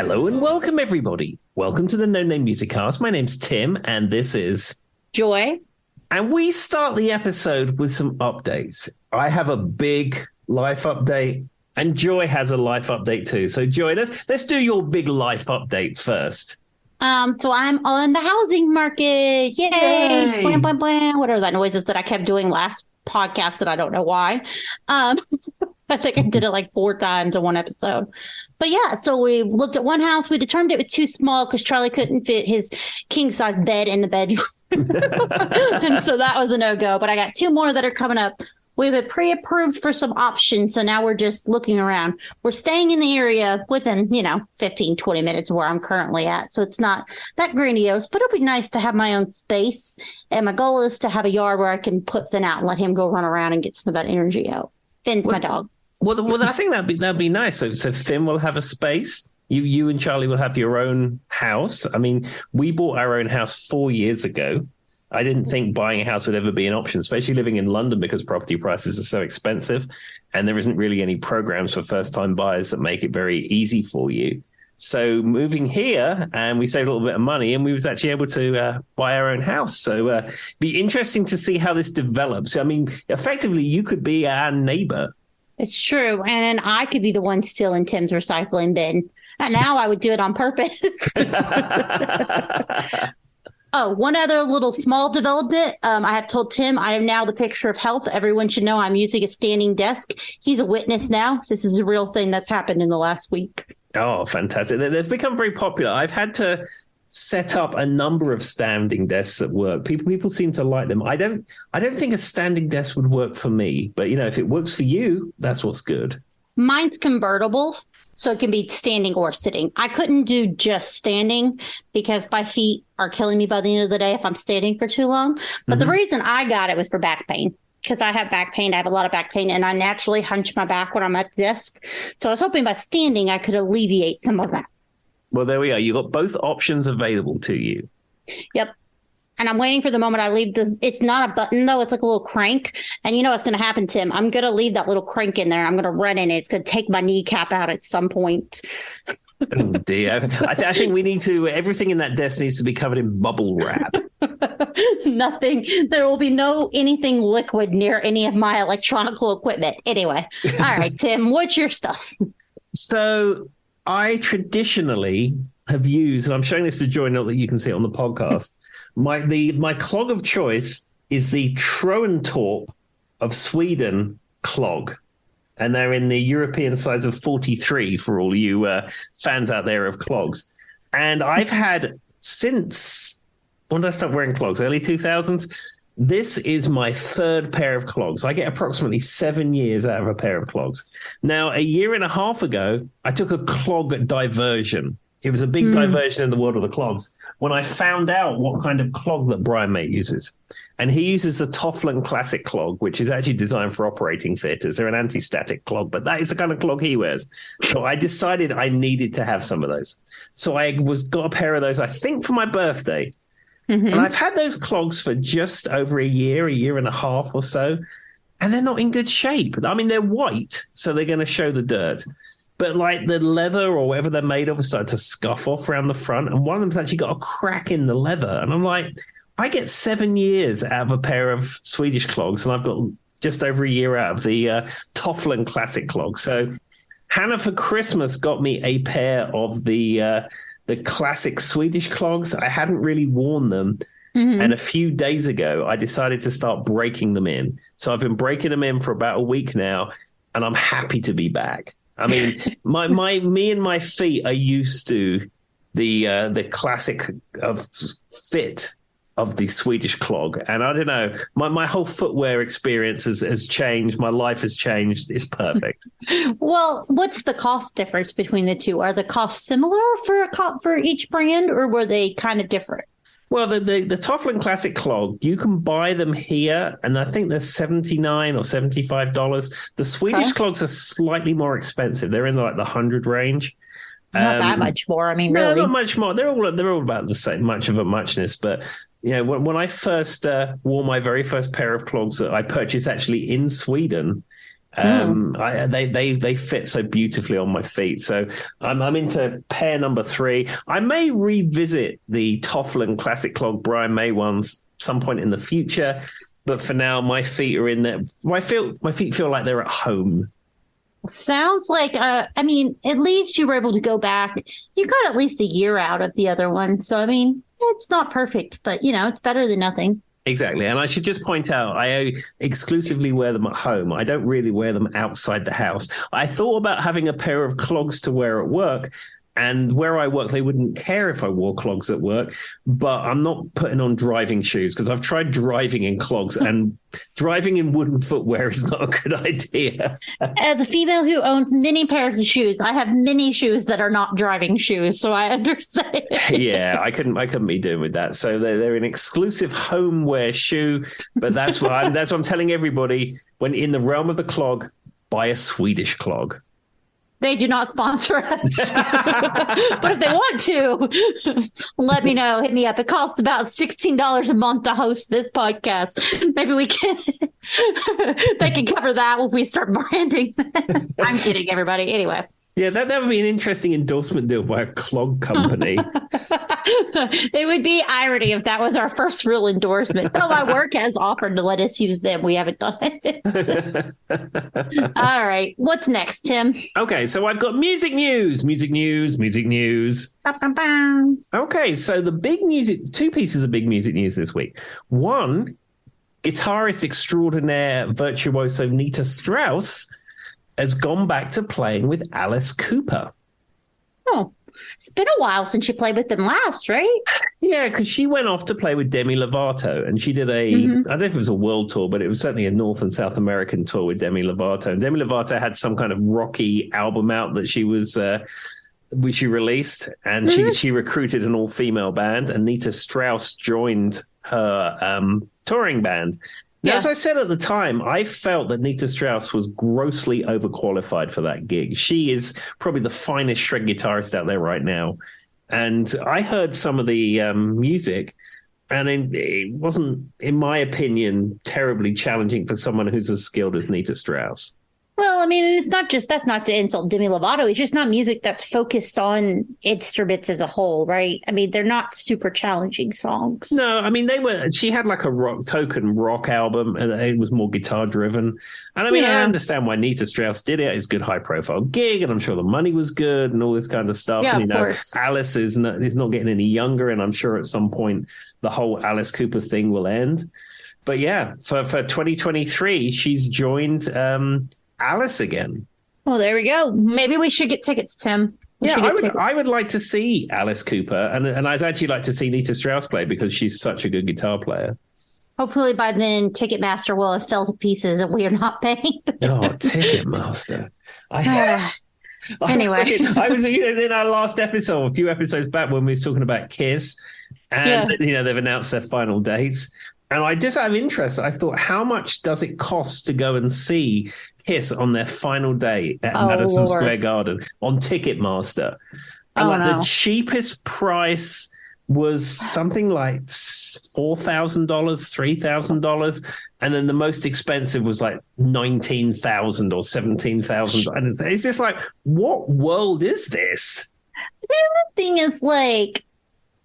Hello and welcome, everybody. Welcome to the No Name Music Cast. My name's Tim, and this is Joy. And we start the episode with some updates. I have a big life update, and Joy has a life update too. So, Joy, let's do your big life update first. So I'm on the housing market. Yay! Blam, blam, blam. What are the noises that I kept doing last podcast that I don't know why? I think I did it like 4 times in one episode. But yeah, so we looked at one house. We determined it was too small because Charlie couldn't fit his king-size bed in the bedroom. And so that was a no-go. But I got 2 more that are coming up. We have it pre-approved for some options. So now we're just looking around. We're staying in the area within, 15, 20 minutes of where I'm currently at. So it's not that grandiose, but it'll be nice to have my own space. And my goal is to have a yard where I can put Finn out and let him go run around and get some of that energy out. Finn's my dog. Well, I think that'd be nice. So Finn will have a space. You and Charlie will have your own house. I mean, we bought our own house 4 years ago. I didn't think buying a house would ever be an option, especially living in London because property prices are so expensive, and there isn't really any programs for first-time buyers that make it very easy for you. So moving here, and we saved a little bit of money, and we was actually able to buy our own house. So be interesting to see how this develops. I mean, effectively, you could be our neighbor. It's true. And I could be the one stealing Tim's recycling bin. And now I would do it on purpose. Oh, one other little small development. I have told Tim I am now the picture of health. Everyone should know I'm using a standing desk. He's a witness now. This is a real thing that's happened in the last week. Oh, fantastic. They've become very popular. I've had to set up a number of standing desks at work. People seem to like them. I don't think a standing desk would work for me, but if it works for you, that's what's good. Mine's convertible, so it can be standing or sitting. I couldn't do just standing because my feet are killing me by the end of the day if I'm standing for too long. But the reason I got it was for back pain, because I have back pain. I have a lot of back pain, and I naturally hunch my back when I'm at the desk. So I was hoping by standing, I could alleviate some of that. Well, there we are. You got both options available to you. Yep. And I'm waiting for the moment I leave this. It's not a button, though. It's like a little crank. And you know what's going to happen, Tim? I'm going to leave that little crank in there. I'm going to run in it. It's going to take my kneecap out at some point. Oh, dear. I think we need to, everything in that desk needs to be covered in bubble wrap. Nothing. There will be anything liquid near any of my electronical equipment. Anyway. All right, Tim, what's your stuff? So I traditionally have used, and I'm showing this to Joy, not that you can see it on the podcast, my clog of choice is the Troentorp of Sweden clog. And they're in the European size of 43 for all you fans out there of clogs. And I've had since, when did I start wearing clogs? Early 2000s? This is my 3rd pair of clogs. I get approximately 7 years out of a pair of clogs. Now, a year and a half ago, I took a clog diversion. It was a big diversion in the world of the clogs when I found out what kind of clog that Brian Mate uses. And he uses the Tofflin Classic clog, which is actually designed for operating theatres. They're an anti-static clog, but that is the kind of clog he wears. So I decided I needed to have some of those. So I got a pair of those, I think, for my birthday. And I've had those clogs for just over a year and a half or so, and they're not in good shape. I mean, they're white, so they're going to show the dirt. But like the leather or whatever they're made of has started to scuff off around the front, and one of them's actually got a crack in the leather. And I'm like, I get 7 years out of a pair of Swedish clogs, and I've got just over a year out of the Tofflin Classic clog. So Hannah for Christmas got me a pair of the classic Swedish clogs. I hadn't really worn them. And a few days ago, I decided to start breaking them in. So I've been breaking them in for about a week now, and I'm happy to be back. I mean, me and my feet are used to the classic of fit of the Swedish clog. And I don't know, my whole footwear experience has changed. My life has changed. It's perfect. Well, what's the cost difference between the two? Are the costs similar for each brand, or were they kind of different? Well, the Tofflin Classic clog, you can buy them here, and I think they're $79 or $75. The Swedish clogs are slightly more expensive. They're in like the 100 range. Not that much more. I mean, no, really, not much more. They're all about the same, much of a muchness. But when I first wore my very first pair of clogs that I purchased actually in Sweden, They fit so beautifully on my feet. So I'm into pair number 3. I may revisit the Tofflin Classic Clog Brian May ones some point in the future, but for now, my feet are in there. My feet feel like they're at home. Sounds like, at least you were able to go back. You got at least a year out of the other one. So, it's not perfect, but, it's better than nothing. Exactly. And I should just point out, I exclusively wear them at home. I don't really wear them outside the house. I thought about having a pair of clogs to wear at work. And where I work, they wouldn't care if I wore clogs at work, but I'm not putting on driving shoes because I've tried driving in clogs, and driving in wooden footwear is not a good idea. As a female who owns many pairs of shoes, I have many shoes that are not driving shoes, so I understand. Yeah, I couldn't be doing with that. So they're an exclusive homeware shoe, but that's what I'm telling everybody. When in the realm of the clog, buy a Swedish clog. They do not sponsor us. But if they want to, let me know. Hit me up. It costs about $16 a month to host this podcast. Maybe we can. They can cover that if we start branding. I'm kidding, everybody. Anyway. Yeah, that would be an interesting endorsement deal by a clog company. It would be irony if that was our first real endorsement. Though my work has offered to let us use them. We haven't done it. All right. What's next, Tim? Okay, so I've got music news. Okay, so the big music, 2 pieces of big music news this week. One, guitarist extraordinaire virtuoso Nita Strauss has gone back to playing with Alice Cooper. Oh, it's been a while since you played with them last, right? Yeah, because she went off to play with Demi Lovato, and she did I don't know if it was a world tour, but it was certainly a North and South American tour with Demi Lovato. And Demi Lovato had some kind of rocky album out that she was, which she released, and she recruited an all-female band, and Nita Strauss joined her touring band. Now, as I said at the time, I felt that Nita Strauss was grossly overqualified for that gig. She is probably the finest shred guitarist out there right now. And I heard some of the music, and it wasn't, in my opinion, terribly challenging for someone who's as skilled as Nita Strauss. Well, it's not just, that's not to insult Demi Lovato. It's just not music that's focused on instruments as a whole, right? They're not super challenging songs. No, she had like a token rock album, and it was more guitar driven. And I understand why Nita Strauss did it. It's a good high profile gig, and I'm sure the money was good and all this kind of stuff. Yeah, and, of course. Alice is not getting any younger, and I'm sure at some point the whole Alice Cooper thing will end. But yeah, for 2023, she's joined Alice again. Well, there we go. Maybe we should get tickets, Tim. I would like to see Alice Cooper, and I'd actually like to see Nita Strauss play because she's such a good guitar player. Hopefully by then Ticketmaster will have fell to pieces and we are not paying. Oh, Ticketmaster. Anyway. I was in our last episode, a few episodes back, when we was talking about Kiss, and they've announced their final dates. And I just out of interest, I thought, how much does it cost to go and see Kiss on their final day at Madison Square Garden on Ticketmaster? And the cheapest price was something like $4,000, $3,000. And then the most expensive was like $19,000 or $17,000. And it's just like, what world is this? The other thing is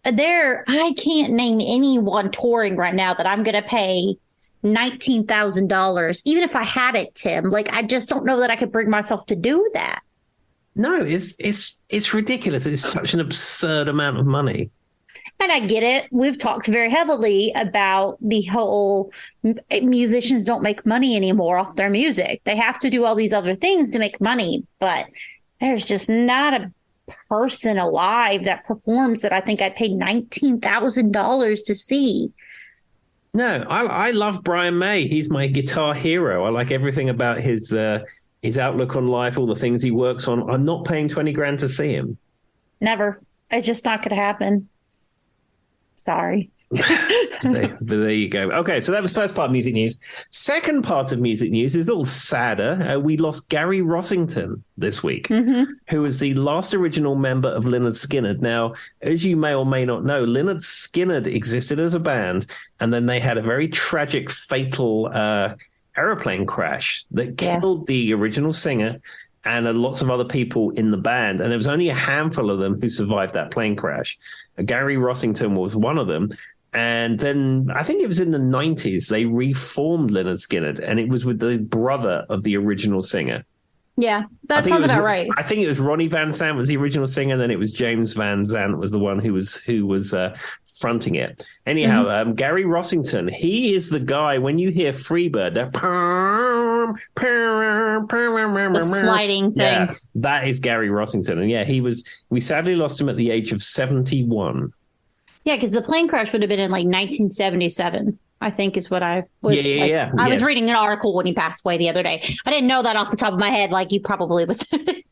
I can't name anyone touring right now that I'm going to pay $19,000, even if I had it, Tim. I just don't know that I could bring myself to do that. No, it's ridiculous. It's such an absurd amount of money. And I get it. We've talked very heavily about the whole musicians don't make money anymore off their music. They have to do all these other things to make money, but there's just not a person alive that performs that I think I'd pay $19,000 to see. No, I love Brian May. He's my guitar hero. I like everything about his outlook on life, all the things he works on. I'm not paying 20 grand to see him. Never. It's just not going to happen. Sorry. There you go. Okay, so that was first part of music news. Second part of music news is a little sadder. We lost Gary Rossington this week, who was the last original member of Lynyrd Skynyrd. Now, as you may or may not know, Lynyrd Skynyrd existed as a band, and then they had a very tragic, fatal aeroplane crash that killed the original singer and lots of other people in the band. And there was only a handful of them who survived that plane crash. Gary Rossington was one of them. And then I think it was in the 90s, they reformed Lynyrd Skynyrd, and it was with the brother of the original singer. Yeah, that sounds about right. I think it was Ronnie Van Zant was the original singer, and then it was James Van Zant was the one who was fronting it. Anyhow, Gary Rossington, he is the guy, when you hear Freebird, that the sliding thing. Yeah, that is Gary Rossington. And we sadly lost him at the age of 71. Yeah, because the plane crash would have been in like 1977, I think is what I was. I was reading an article when he passed away the other day. I didn't know that off the top of my head, like you probably would.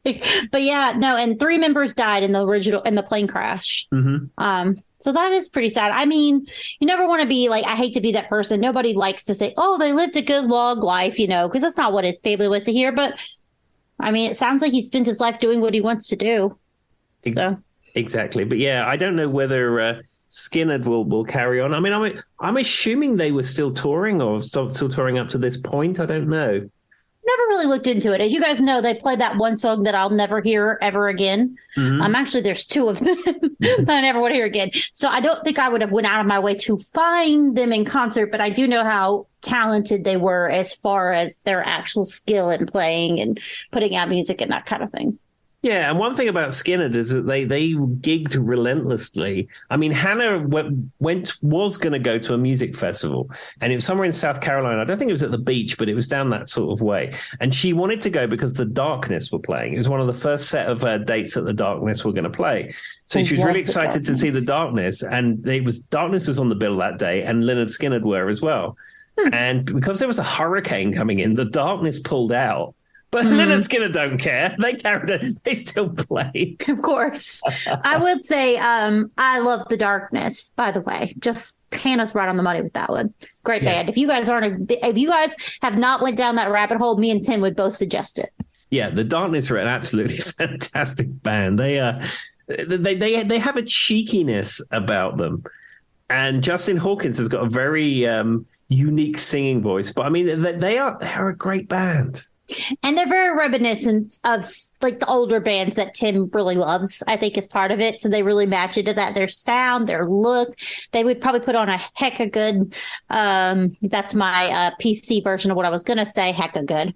But yeah, no, and 3 members died in the plane crash. So that is pretty sad. I mean, you never want to be like, I hate to be that person. Nobody likes to say, oh, they lived a good long life, because that's not what his family wants to hear. But I mean, it sounds like he spent his life doing what he wants to do. So exactly. But yeah, I don't know whether Skynyrd will carry on. I mean, I'm assuming they were still touring or still touring up to this point. I don't know. Never really looked into it. As you guys know, they played that one song that I'll never hear ever again. Actually, there's 2 of them that I never want to hear again. So I don't think I would have went out of my way to find them in concert, but I do know how talented they were as far as their actual skill in playing and putting out music and that kind of thing. Yeah, and one thing about Skynyrd is that they gigged relentlessly. I mean, Hannah was going to go to a music festival, and it was somewhere in South Carolina. I don't think it was at the beach, but it was down that sort of way. And she wanted to go because the Darkness were playing. It was one of the first set of dates that the Darkness were going to play. So she was really excited to see the Darkness, and Darkness was on the bill that day, and Lynyrd Skynyrd were as well. And because there was a hurricane coming in, the Darkness pulled out. But Lynyrd Skynyrd don't care. They carried it. They still play. Of course. I would say I love The Darkness, by the way. Just Hannah's right on the money with that one. Great band. If you guys have not went down that rabbit hole, me and Tim would both suggest it. Yeah, The Darkness are an absolutely fantastic band. They have a cheekiness about them. And Justin Hawkins has got a very unique singing voice. But I mean, they're a great band. And they're very reminiscent of like the older bands that Tim really loves, I think is part of it. So they really match into that. Their sound, their look. They would probably put on a hecka good. That's my PC version of what I was going to say. Hecka good.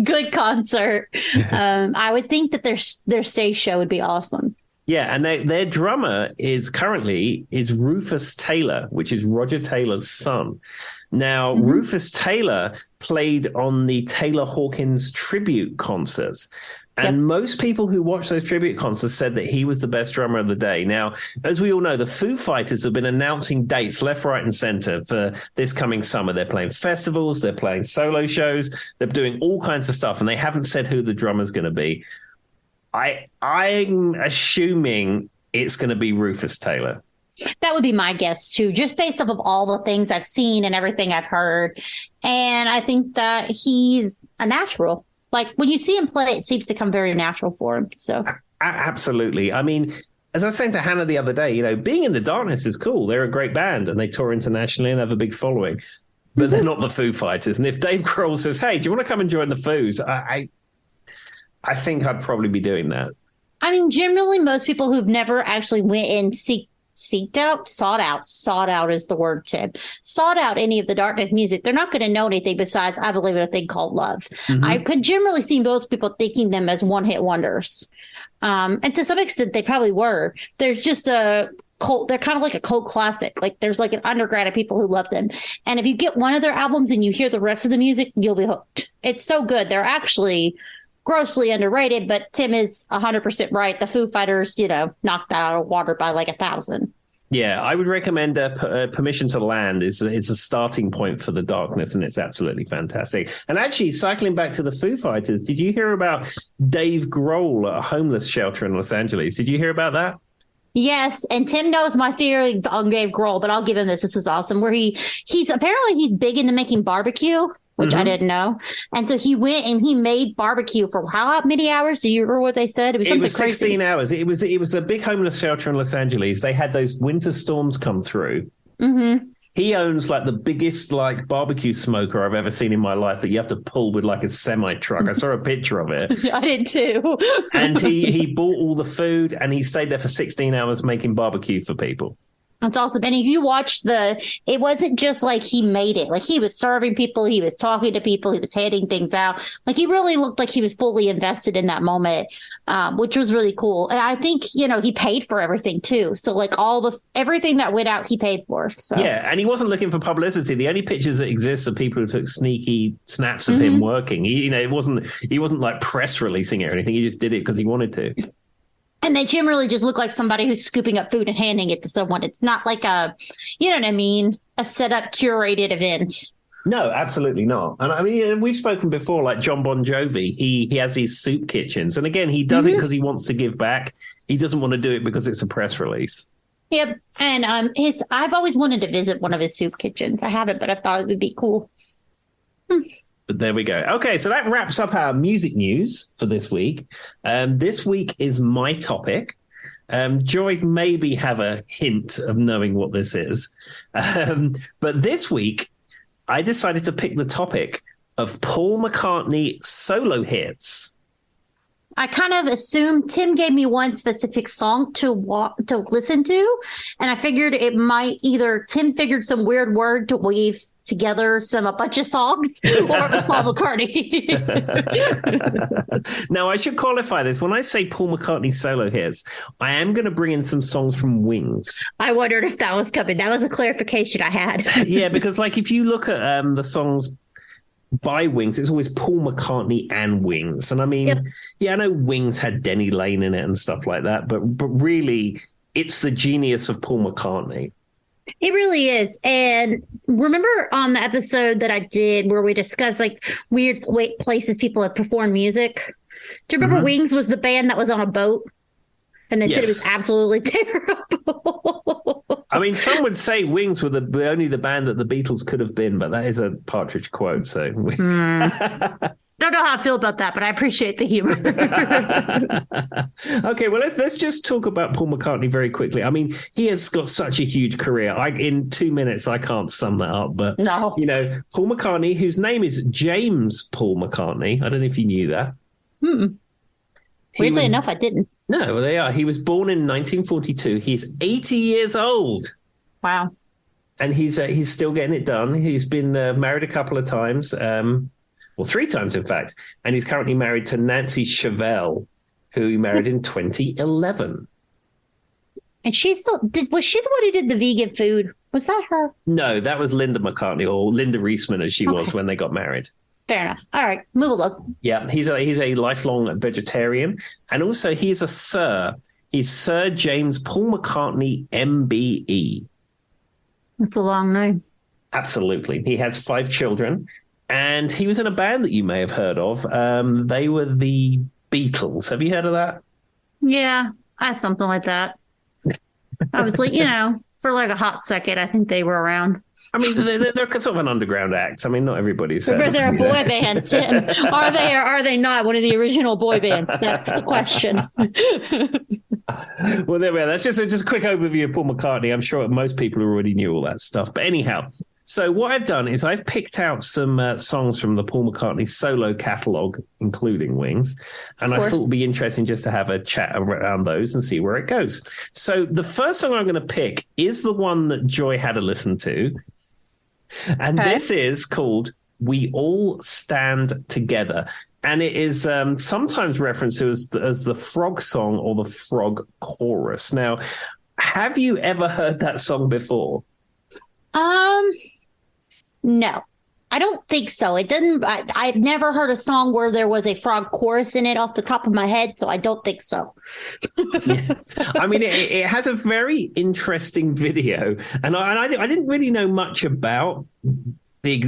Good concert. I would think that their stage show would be awesome. Yeah, and their drummer is Rufus Taylor, which is Roger Taylor's son. Now, Rufus Taylor played on the Taylor Hawkins tribute concerts. And most people who watched those tribute concerts said that he was the best drummer of the day. Now, as we all know, the Foo Fighters have been announcing dates left, right, and center for this coming summer. They're playing festivals, they're playing solo shows, they're doing all kinds of stuff, and they haven't said who the drummer's going to be. I'm assuming it's going to be Rufus Taylor. That would be my guess, too, just based off of all the things I've seen and everything I've heard. And I think that he's a natural. Like, when you see him play, it seems to come very natural for him. So absolutely. I mean, as I was saying to Hannah the other day, being in the Darkness is cool. They're a great band, and they tour internationally and have a big following. But they're not the Foo Fighters. And if Dave Grohl says, hey, do you want to come and join the Foos? I think I'd probably be doing that. I mean, generally, most people who've never actually went and sought out is the word, Tim. Sought out any of the Darkness music. They're not going to know anything besides, I believe in a thing called love. I could generally see most people thinking them as one-hit wonders. And to some extent, they probably were. There's just a cult. They're kind of like a cult classic. Like there's like an undergrad of people who love them. And if you get one of their albums and you hear the rest of the music, you'll be hooked. It's so good. They're actually grossly underrated, but Tim is 100% right. The Foo Fighters, knocked that out of water by like 1,000. Yeah, I would recommend Permission to Land. It's a starting point for the Darkness, and it's absolutely fantastic. And actually, cycling back to the Foo Fighters, did you hear about Dave Grohl at a homeless shelter in Los Angeles? Did you hear about that? Yes, and Tim knows my feelings on Dave Grohl, but I'll give him this. This was awesome. Where he's big into making barbecue, which I didn't know. And so he went and he made barbecue for how many hours? Do you remember what they said? It was 16 hours. It was a big homeless shelter in Los Angeles. They had those winter storms come through. He owns like the biggest like barbecue smoker I've ever seen in my life that you have to pull with like a semi truck. I saw a picture of it. I did too. And he bought all the food and he stayed there for 16 hours making barbecue for people. That's awesome. And if you watch it wasn't just like he made it. Like he was serving people, he was talking to people, he was handing things out. Like he really looked like he was fully invested in that moment, which was really cool. And I think, he paid for everything too. So like everything that went out, he paid for. So yeah, and he wasn't looking for publicity. The only pictures that exist are people who took sneaky snaps of him working. He wasn't like press releasing it or anything. He just did it because he wanted to. And they generally just look like somebody who's scooping up food and handing it to someone. It's not like a set up curated event. No, absolutely not. And I mean, we've spoken before, like John Bon Jovi, he has these soup kitchens. And again, he does it because he wants to give back. He doesn't want to do it because it's a press release. Yep. And I've always wanted to visit one of his soup kitchens. I haven't, but I thought it would be cool. But there we go. Okay, so that wraps up our music news for this week. This week is my topic. Joy maybe have a hint of knowing what this is. But this week, I decided to pick the topic of Paul McCartney Solo Hits. I kind of assumed Tim gave me one specific song to listen to, and I figured it might either Tim figured some weird word to weave together a bunch of songs, or it was Paul McCartney. Now, I should qualify this. When I say Paul McCartney Solo Hits, I am going to bring in some songs from Wings. I wondered if that was coming. That was a clarification I had. Yeah, because like if you look at the songs by Wings, it's always Paul McCartney and Wings. And I mean, Yeah, I know Wings had Denny Lane in it and stuff like that, but really, it's the genius of Paul McCartney. It really is. And remember on the episode that I did where we discussed like weird places people have performed music? Do you remember Wings was the band that was on a boat? And they said it was absolutely terrible. I mean, some would say Wings were only the band that the Beatles could have been, but that is a Partridge quote. So Don't know how I feel about that, but I appreciate the humor. Okay, well, let's just talk about Paul McCartney very quickly. I mean, he has got such a huge career. In 2 minutes, I can't sum that up. But, Paul McCartney, whose name is James Paul McCartney. I don't know if you knew that. Weirdly enough, I didn't. No, well, they are. He was born in 1942. He's 80 years old. Wow. And he's still getting it done. He's been married a couple of times. Well, 3 times, in fact. And he's currently married to Nancy Chevelle, who he married in 2011. And was she the one who did the vegan food? Was that her? No, that was Linda McCartney, or Linda Reisman, as she was when they got married. Fair enough. All right, move along. Yeah, he's a lifelong vegetarian. And also, he's a Sir. He's Sir James Paul McCartney, MBE. That's a long name. Absolutely. He has 5 children. And he was in a band that you may have heard of. They were the Beatles. Have you heard of that? Yeah, I had something like that. I was like, for like a hot second, I think they were around. I mean, they're sort of an underground act. I mean, not everybody's heard of them. They're a boy band, Tim. Are they or are they not one of the original boy bands? That's the question. Well, there we are. That's just a quick overview of Paul McCartney. I'm sure most people already knew all that stuff. But anyhow, so what I've done is I've picked out some songs from the Paul McCartney solo catalogue, including Wings. And I thought it would be interesting just to have a chat around those and see where it goes. So the first song I'm going to pick is the one that Joy had to listen to. And this is called We All Stand Together. And it is sometimes referenced to as the Frog Song or the Frog Chorus. Now, have you ever heard that song before? No, I don't think so. It didn't. I've never heard a song where there was a frog chorus in it off the top of my head, so I don't think so. Yeah. I mean, it has a very interesting video, and I didn't really know much about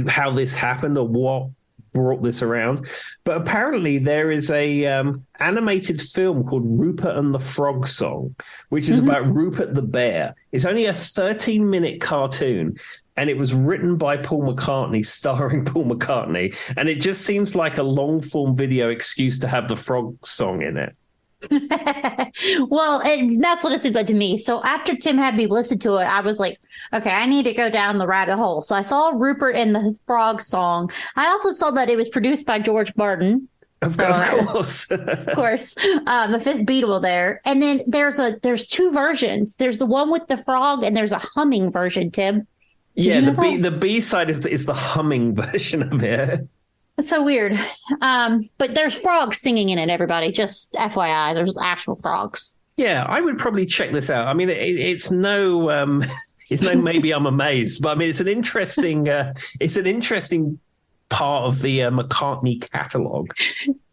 how this happened or what brought this around, but apparently there is a animated film called Rupert and the Frog Song, which is about Rupert the bear. It's only a 13-minute cartoon, and it was written by Paul McCartney, starring Paul McCartney, and it just seems like a long-form video excuse to have the Frog Song in it. Well, and that's what it seemed like to me. So after Tim had me listen to it, I was like, okay, I need to go down the rabbit hole. So I saw Rupert and the Frog song. I also saw that it was produced by George Martin. Of course. Of course. The fifth Beatle there. And then there's two versions. There's the one with the frog and there's a humming version, Tim. Yeah, the B side is the humming version of it. It's so weird. But there's frogs singing in it, everybody. Just FYI, there's actual frogs. Yeah, I would probably check this out. I mean, it's no maybe I'm amazed, but I mean, it's an interesting part of the McCartney catalog.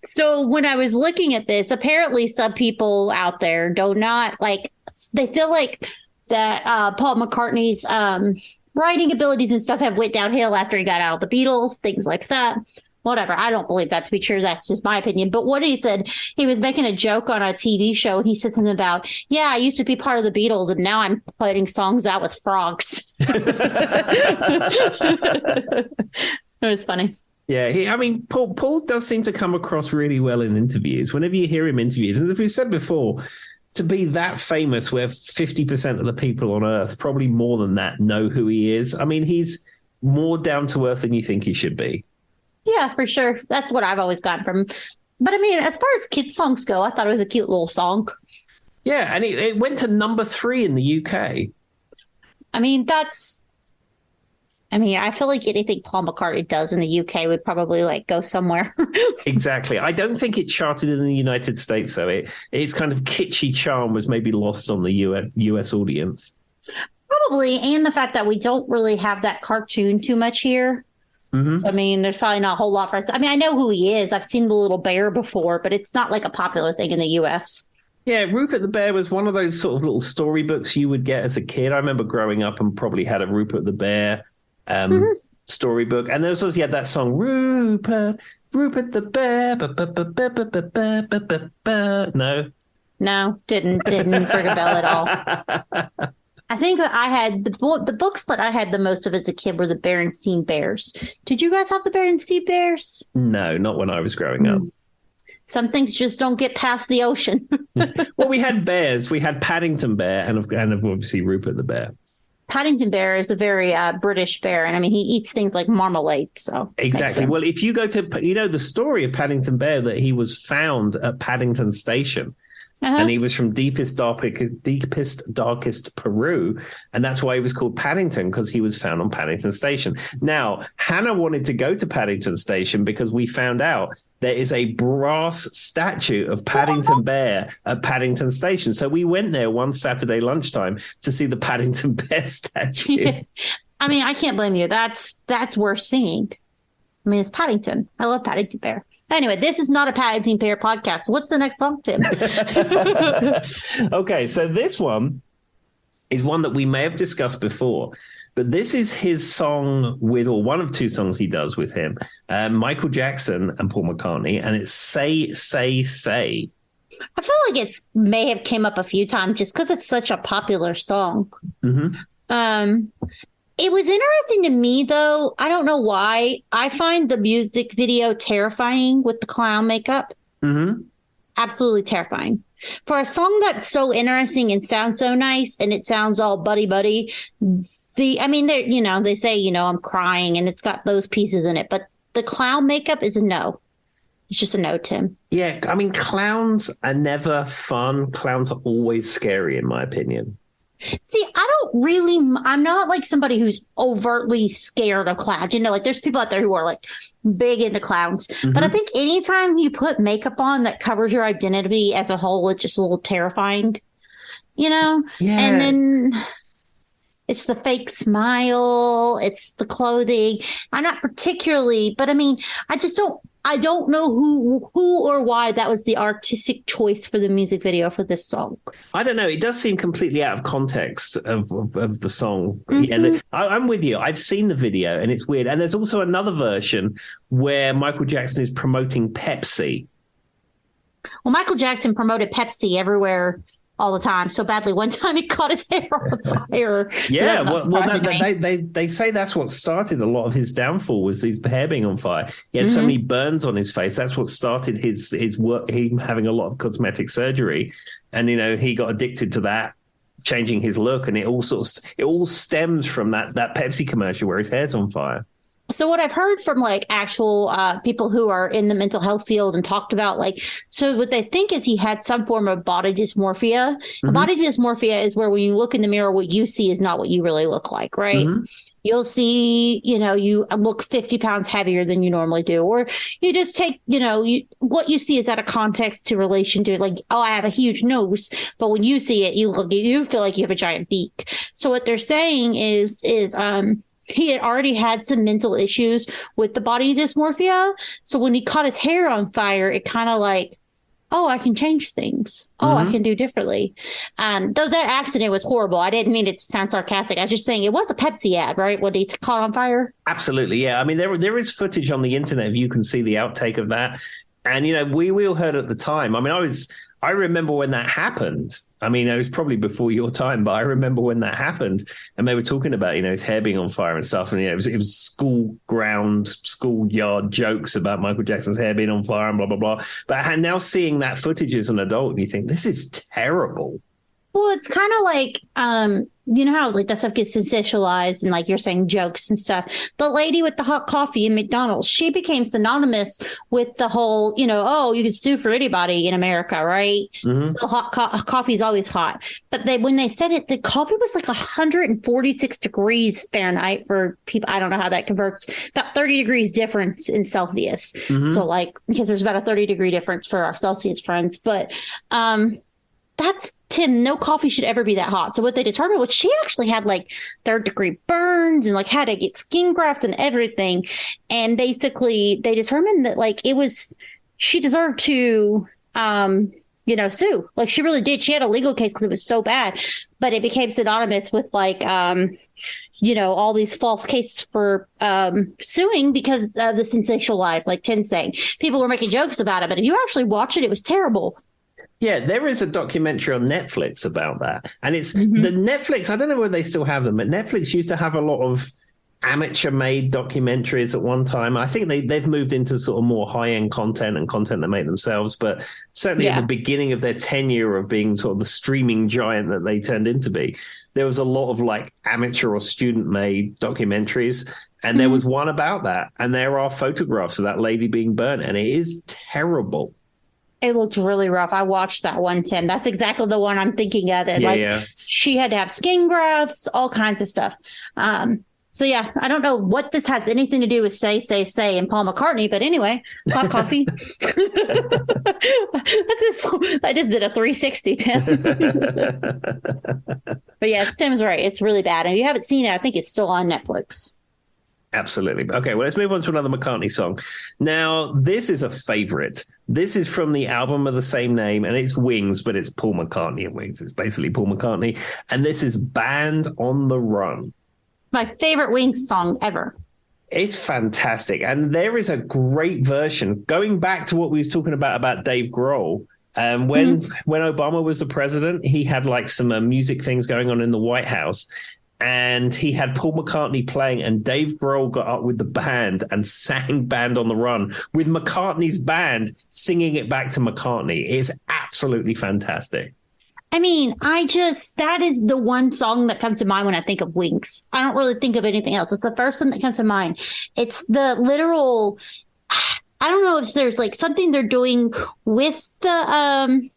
So when I was looking at this, apparently some people out there they feel like that Paul McCartney's writing abilities and stuff have went downhill after he got out of the Beatles, things like that. Whatever. I don't believe that to be true. That's just my opinion. But what he said, he was making a joke on a TV show and he said something about, yeah, I used to be part of the Beatles and now I'm putting songs out with frogs. It was funny. Yeah, Paul does seem to come across really well in interviews. Whenever you hear him interviewed, and as we've said before, to be that famous where 50% of the people on Earth, probably more than that, know who he is. I mean, he's more down to earth than you think he should be. Yeah, for sure. That's what I've always gotten from him. But I mean, as far as kids' songs go, I thought it was a cute little song. Yeah, and it went to number 3 in the UK. I feel like anything Paul McCartney does in the UK would probably go somewhere. Exactly. I don't think it charted in the United States, though. Its kind of kitschy charm was maybe lost on the US audience. Probably, and the fact that we don't really have that cartoon too much here. Mm-hmm. So, there's probably not a whole lot for us. I know who he is. I've seen the little bear before, but it's not like a popular thing in the US. Yeah, Rupert the Bear was one of those sort of little storybooks you would get as a kid. I remember growing up and probably had a Rupert the Bear storybook. And there was also, that song, Rupert the Bear. No, didn't ring a bell at all. I think I had the books that I had the most of as a kid were the Berenstain Bears. Did you guys have the Berenstain Bears? No, not when I was growing up. Some things just don't get past the ocean. Well, we had bears. We had Paddington Bear and obviously Rupert the Bear. Paddington Bear is a very British bear. And he eats things like marmalade. So exactly. Well, if you go to, the story of Paddington Bear, that he was found at Paddington Station. And he was from deepest, darkest Peru. And that's why he was called Paddington, because he was found on Paddington Station. Now, Hannah wanted to go to Paddington Station because we found out there is a brass statue of Paddington Bear at Paddington Station. So we went there one Saturday lunchtime to see the Paddington Bear statue. I can't blame you. That's worth seeing. It's Paddington. I love Paddington Bear. Anyway, this is not a Paddington Bear podcast. So what's the next song, Tim? Okay, so this one is one that we may have discussed before, but this is his song or one of two songs he does with him, Michael Jackson and Paul McCartney, and it's Say, Say, Say. I feel like it may have came up a few times just because it's such a popular song. Mm-hmm. It was interesting to me, though. I don't know why. I find the music video terrifying with the clown makeup. Mm-hmm. Absolutely terrifying. For a song that's so interesting and sounds so nice, and it sounds all buddy-buddy, they say, I'm crying, and it's got those pieces in it. But the clown makeup is a no. It's just a no, Tim. Yeah, clowns are never fun. Clowns are always scary, in my opinion. See, I'm not like somebody who's overtly scared of clowns. There's people out there who are big into clowns. Mm-hmm. But I think anytime you put makeup on that covers your identity as a whole, it's just a little terrifying, Yeah. And then it's the fake smile. It's the clothing. I'm not particularly, but I don't know who or why that was the artistic choice for the music video for this song. I don't know. It does seem completely out of context of the song. Mm-hmm. Yeah, I'm with you. I've seen the video and it's weird. And there's also another version where Michael Jackson is promoting Pepsi. Well, Michael Jackson promoted Pepsi everywhere all the time so badly. One time he caught his hair on fire. Yeah, so they say that's what started a lot of his downfall, was his hair being on fire. He had so many burns on his face. That's what started his work, him having a lot of cosmetic surgery. And, he got addicted to that, changing his look. And it all stems from that Pepsi commercial where his hair's on fire. So what I've heard from like actual people who are in the mental health field and talked about so what they think is he had some form of body dysmorphia. Mm-hmm. Body dysmorphia is where when you look in the mirror, what you see is not what you really look like, right? Mm-hmm. You'll see, you look 50 pounds heavier than you normally do, or you just take, what you see is out of context to relation to I have a huge nose, but when you see it, you feel like you have a giant beak. So what they're saying is he had already had some mental issues with the body dysmorphia. So when he caught his hair on fire, it kind of I can change things. I can do differently. Though that accident was horrible. I didn't mean it to sound sarcastic. I was just saying it was a Pepsi ad, right? When he caught on fire. Absolutely. Yeah. I mean, there is footage on the internet if you can see the outtake of that. And, we all heard at the time. I mean, I remember when that happened. I mean, it was probably before your time, but I remember when that happened, and they were talking about, his hair being on fire and stuff. And, it was schoolyard jokes about Michael Jackson's hair being on fire and blah, blah, blah. But now seeing that footage as an adult, and you think, this is terrible. Well, it's kind of like, you know how that stuff gets sensationalized and you're saying jokes and stuff. The lady with the hot coffee in McDonald's, she became synonymous with the whole, you can sue for anybody in America, right? Mm-hmm. So hot coffee is always hot. But when they said it, the coffee was 146 degrees Fahrenheit for people. I don't know how that converts. About 30 degrees difference in Celsius. Mm-hmm. So because there's about a 30-degree difference for our Celsius friends. But that's Tim, no coffee should ever be that hot. So what they determined was she actually had 3rd-degree burns and had to get skin grafts and everything. And basically they determined that she deserved to, sue. She really did. She had a legal case because it was so bad, but it became synonymous with all these false cases for suing because of the sensationalized, like Tim's saying. People were making jokes about it, but if you actually watch it, it was terrible. Yeah, there is a documentary on Netflix about that. And it's the Netflix, I don't know whether they still have them, but Netflix used to have a lot of amateur-made documentaries at one time. I think they've moved into sort of more high-end content and content they make themselves. But certainly at the beginning of their tenure of being sort of the streaming giant that they turned into be, there was a lot of amateur or student-made documentaries. And there was one about that. And there are photographs of that lady being burnt. And it is terrible. It looked really rough. I watched that one, Tim. That's exactly the one I'm thinking of. And she had to have skin grafts, all kinds of stuff. So yeah, I don't know what this has anything to do with say, and Paul McCartney, but anyway, hot coffee. I just did a 360, Tim. But yes, Tim's right. It's really bad. And if you haven't seen it, I think it's still on Netflix. Absolutely. Okay, well, let's move on to another McCartney song. Now, this is a favorite. This is from the album of the same name, and it's Wings, but it's Paul McCartney and Wings. It's basically Paul McCartney. And this is Band on the Run. My favorite Wings song ever. It's fantastic. And there is a great version. Going back to what we was talking about Dave Grohl, when Obama was the president, he had some music things going on in the White House. And he had Paul McCartney playing, and Dave Grohl got up with the band and sang Band on the Run with McCartney's band singing it back to McCartney. It's absolutely fantastic. I mean, that is the one song that comes to mind when I think of Wings. I don't really think of anything else. It's the first thing that comes to mind. It's the literal, I don't know if there's something they're doing with the,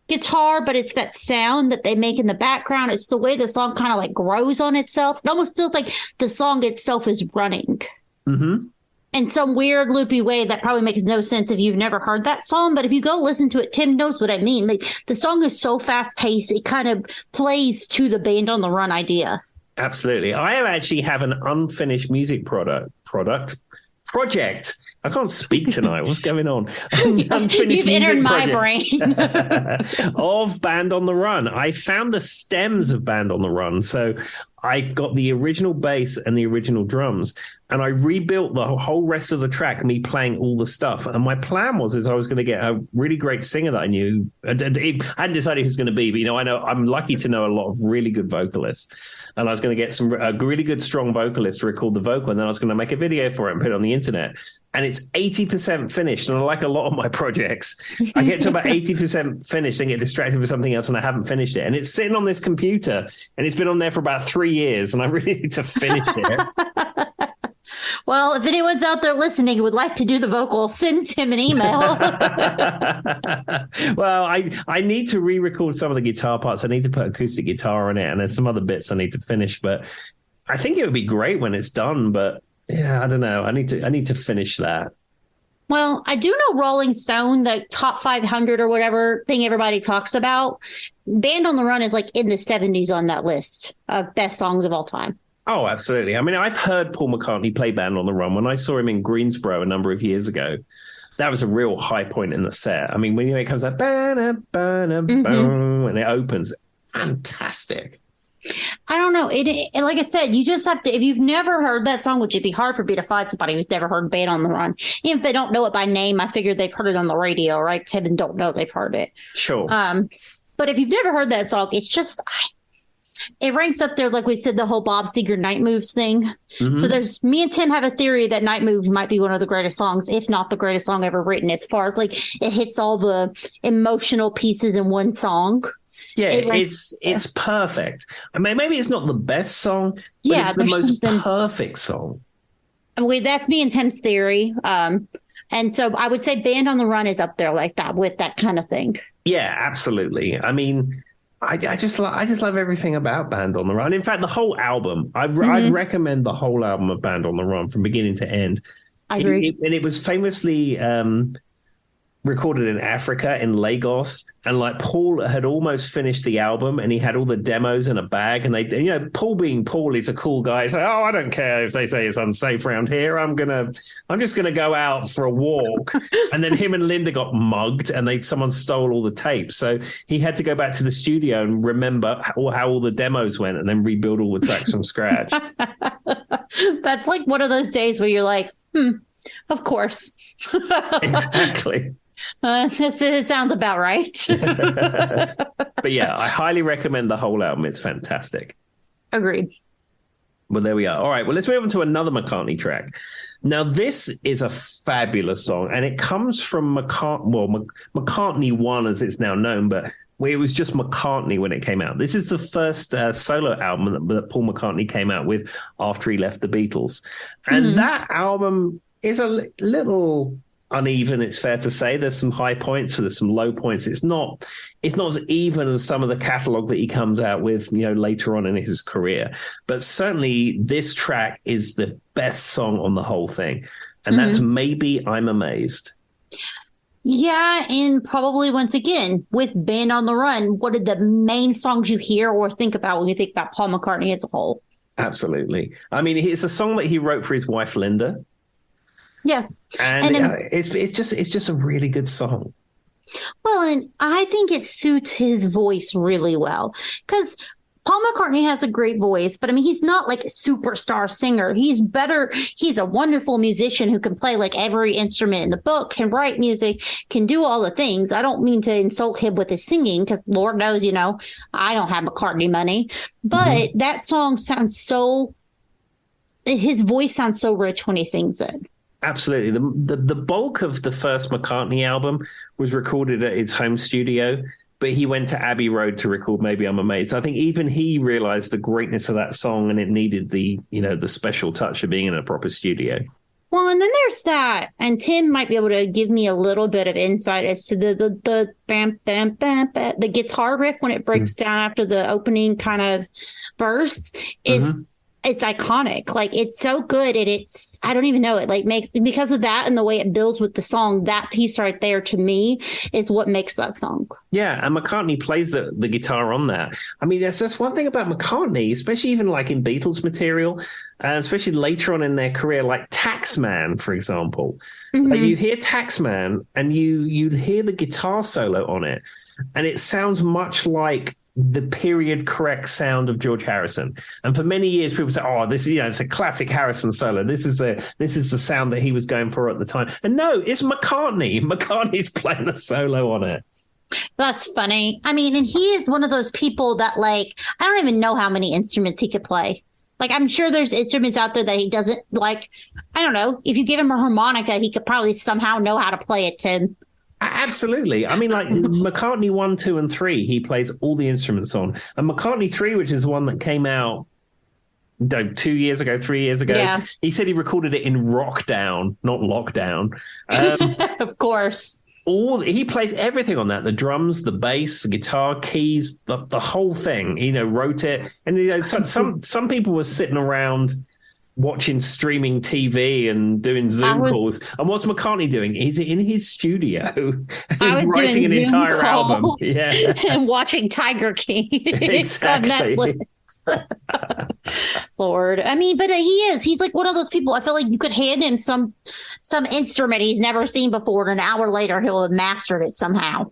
guitar, but it's that sound that they make in the background. It's the way the song kind of grows on itself. It almost feels like the song itself is running in some weird loopy way that probably makes no sense if you've never heard that song. But if you go listen to it, Tim knows what I mean. The song is so fast paced. It kind of plays to the Band on the Run idea. Absolutely. I actually have an unfinished music project. I can't speak tonight. What's going on? You've entered my brain. Of Band on the Run. I found the stems of Band on the Run. So I got the original bass and the original drums, and I rebuilt the whole rest of the track, me playing all the stuff. And my plan was I was going to get a really great singer that I knew. I hadn't decided who's going to be, but I know I'm lucky to know a lot of really good vocalists. And I was going to get a really good, strong vocalist to record the vocal, and then I was going to make a video for it and put it on the internet. And it's 80% finished. And like a lot of my projects, I get to about 80% finished and get distracted with something else, and I haven't finished it. And it's sitting on this computer, and it's been on there for about 3 years, and I really need to finish it. Well, if anyone's out there listening who would like to do the vocal, send Tim an email. Well, I need to re-record some of the guitar parts. I need to put acoustic guitar on it, and there's some other bits I need to finish. But I think it would be great when it's done. But yeah, I don't know. I need to finish that. Well, I do know Rolling Stone, the top 500 or whatever thing everybody talks about. Band on the Run is like in the 70s on that list of best songs of all time. Oh, absolutely. I mean, I've heard Paul McCartney play Band on the Run. When I saw him in Greensboro a number of years ago, that was a real high point in the set. I mean, when it comes like, and it opens, fantastic. I don't know. And like I said, you just have to, if you've never heard that song, which it'd be hard for me to find somebody who's never heard Band on the Run. Even if they don't know it by name, I figured they've heard it on the radio, right? Seven don't know they've heard it. Sure. But if you've never heard that song, it's just, it ranks up there, like we said, the whole Bob Seger Night Moves thing. Mm-hmm. So me and Tim have a theory that Night Moves might be one of the greatest songs, if not the greatest song ever written, as far as like it hits all the emotional pieces in one song. Yeah, it's perfect. I mean, maybe it's not the best song, but it's the most perfect song. I mean, that's me and Tim's theory. And so I would say Band on the Run is up there like that with that kind of thing. Yeah, absolutely. I mean, I just love everything about Band on the Run. In fact, the whole album, I'd recommend the whole album of Band on the Run from beginning to end. I agree. And it was famously recorded in Africa, in Lagos, and like Paul had almost finished the album, and he had all the demos in a bag. And they, Paul being Paul, he's a cool guy. He's like, oh, I don't care if they say it's unsafe around here. I'm just gonna go out for a walk. And then him and Linda got mugged, and someone stole all the tapes. So he had to go back to the studio and remember how all the demos went, and then rebuild all the tracks from scratch. That's like one of those days where you're like, of course. Exactly. It sounds about right. But yeah, I highly recommend the whole album. It's fantastic. Agreed. Well, there we are. All right. Well, let's move on to another McCartney track. Now, this is a fabulous song, and it comes from McCartney 1, as it's now known, but it was just McCartney when it came out. This is the first solo album that Paul McCartney came out with after he left the Beatles. And that album is a little uneven, it's fair to say. There's some high points, so there's some low points. It's not as even as some of the catalog that he comes out with, later on in his career. But certainly this track is the best song on the whole thing. And that's Maybe I'm Amazed. Yeah, and probably once again, with Band on the Run, what are the main songs you hear or think about when you think about Paul McCartney as a whole? Absolutely. I mean, it's a song that he wrote for his wife, Linda. Yeah. And it's just a really good song. Well, and I think it suits his voice really well because Paul McCartney has a great voice, but I mean, he's not like a superstar singer. He's better. He's a wonderful musician who can play like every instrument in the book, can write music, can do all the things. I don't mean to insult him with his singing because Lord knows, I don't have McCartney money, but that song his voice sounds so rich when he sings it. Absolutely. The bulk of the first McCartney album was recorded at his home studio, but he went to Abbey Road to record Maybe I'm Amazed. I think even he realized the greatness of that song, and it needed the special touch of being in a proper studio. Well, and then there's that, and Tim might be able to give me a little bit of insight as to the bam, bam, bam, bam, the guitar riff when it breaks down after the opening kind of verse is it's iconic. Like, it's so good. And it's, I don't even know, it like makes, because of that and the way it builds with the song, that piece right there to me is what makes that song. Yeah. And McCartney plays the guitar on that. I mean, that's one thing about McCartney, especially even like in Beatles material, especially later on in their career, like Taxman, for example. Like you hear Taxman and you hear the guitar solo on it, and it sounds much like the period correct sound of George Harrison. And for many years, people say, "Oh, this is it's a classic Harrison solo. This is the sound that he was going for at the time." And no, it's McCartney. McCartney's playing the solo on it. That's funny. I mean, and he is one of those people that, like, I don't even know how many instruments he could play. Like, I'm sure there's instruments out there that he doesn't like. I don't know. If you give him a harmonica, he could probably somehow know how to play it, Tim. Absolutely. I mean, like McCartney 1, 2, and 3, he plays all the instruments on. And McCartney 3, which is the one that came out 3 years ago, yeah. He said he recorded it in rockdown, not lockdown. Of course. He plays everything on that: the drums, the bass, the guitar, keys, the whole thing. Wrote it, and some people were sitting around watching streaming TV and doing Zoom calls. And what's McCartney doing? He's in his studio. He's writing an entire album, and watching Tiger King exactly. on Netflix. Lord, I mean, but he's like one of those people. I feel like you could hand him some instrument he's never seen before, and an hour later he'll have mastered it somehow.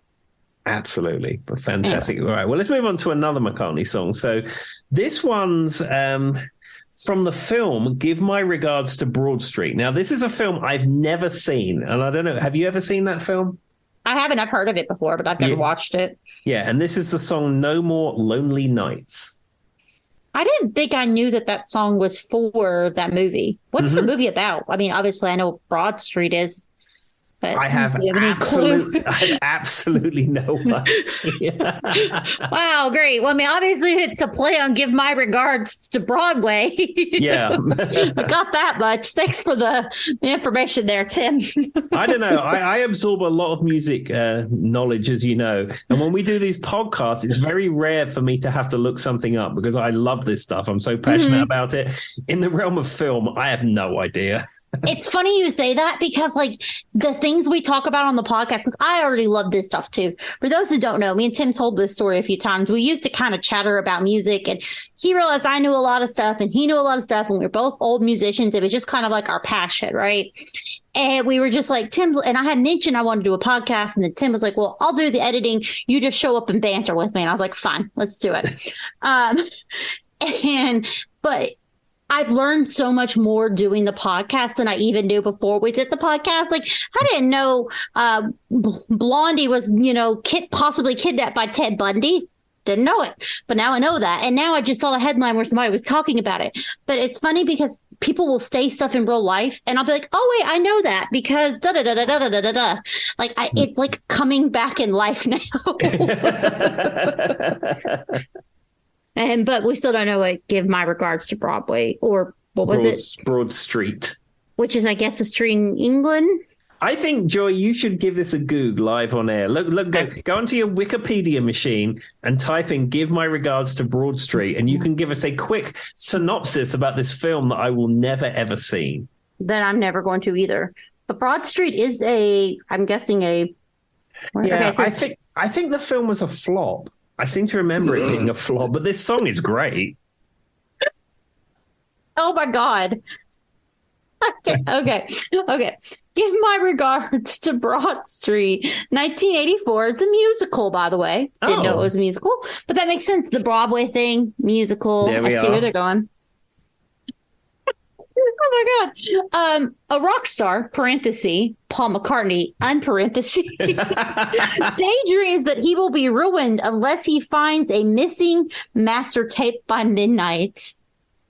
Absolutely. Fantastic. All right, well, let's move on to another McCartney song. So this one's from the film Give My Regards to Broad Street. Now, this is a film I've never seen, and I don't know, have you ever seen that film? I haven't. I've heard of it before, but I've never watched it. Yeah, and this is the song No More Lonely Nights. I didn't think I knew that song was for that movie. What's the movie about? I mean, obviously, I know Broad Street is. But I have absolutely no idea. Wow, great. Well, I mean, obviously, it's a play on Give My Regards to Broadway. Yeah. I got that much. Thanks for the information there, Tim. I don't know. I absorb a lot of music knowledge, as you know. And when we do these podcasts, it's very rare for me to have to look something up because I love this stuff. I'm so passionate about it. In the realm of film, I have no idea. It's funny you say that because, like, the things we talk about on the podcast, because I already love this stuff too. For those who don't know, me and Tim told this story a few times. We used to kind of chatter about music, and he realized I knew a lot of stuff and he knew a lot of stuff, and we were both old musicians. It was just kind of like our passion, right? And we were just like, Tim, and I had mentioned I wanted to do a podcast, and then Tim was like, well, I'll do the editing. You just show up and banter with me. And I was like, fine, let's do it. But I've learned so much more doing the podcast than I even knew before we did the podcast. Like, I didn't know Blondie was, possibly kidnapped by Ted Bundy. Didn't know it. But now I know that. And now I just saw a headline where somebody was talking about it. But it's funny because people will say stuff in real life and I'll be like, oh, wait, I know that because da-da-da-da-da-da-da-da. Like, it's like coming back in life now. But we still don't know what Give My Regards to Broadway, or what was it? Broad Street. Which is, I guess, a street in England. I think, Joy, you should give this a Google live on air. Look, go onto your Wikipedia machine and type in Give My Regards to Broad Street, and you can give us a quick synopsis about this film that I will never, ever see. That I'm never going to either. But Broad Street is I'm guessing a... Yeah, okay, so I think the film was a flop. I seem to remember it being a flop, but this song is great. Oh, my God. Okay. Give My Regards to Broad Street, 1984. It's a musical, by the way. Didn't know it was a musical, but that makes sense. The Broadway thing, musical. I see where they're going. Oh my God. A rock star, parenthesis, Paul McCartney, unparenthesis, daydreams that he will be ruined unless he finds a missing master tape by midnight.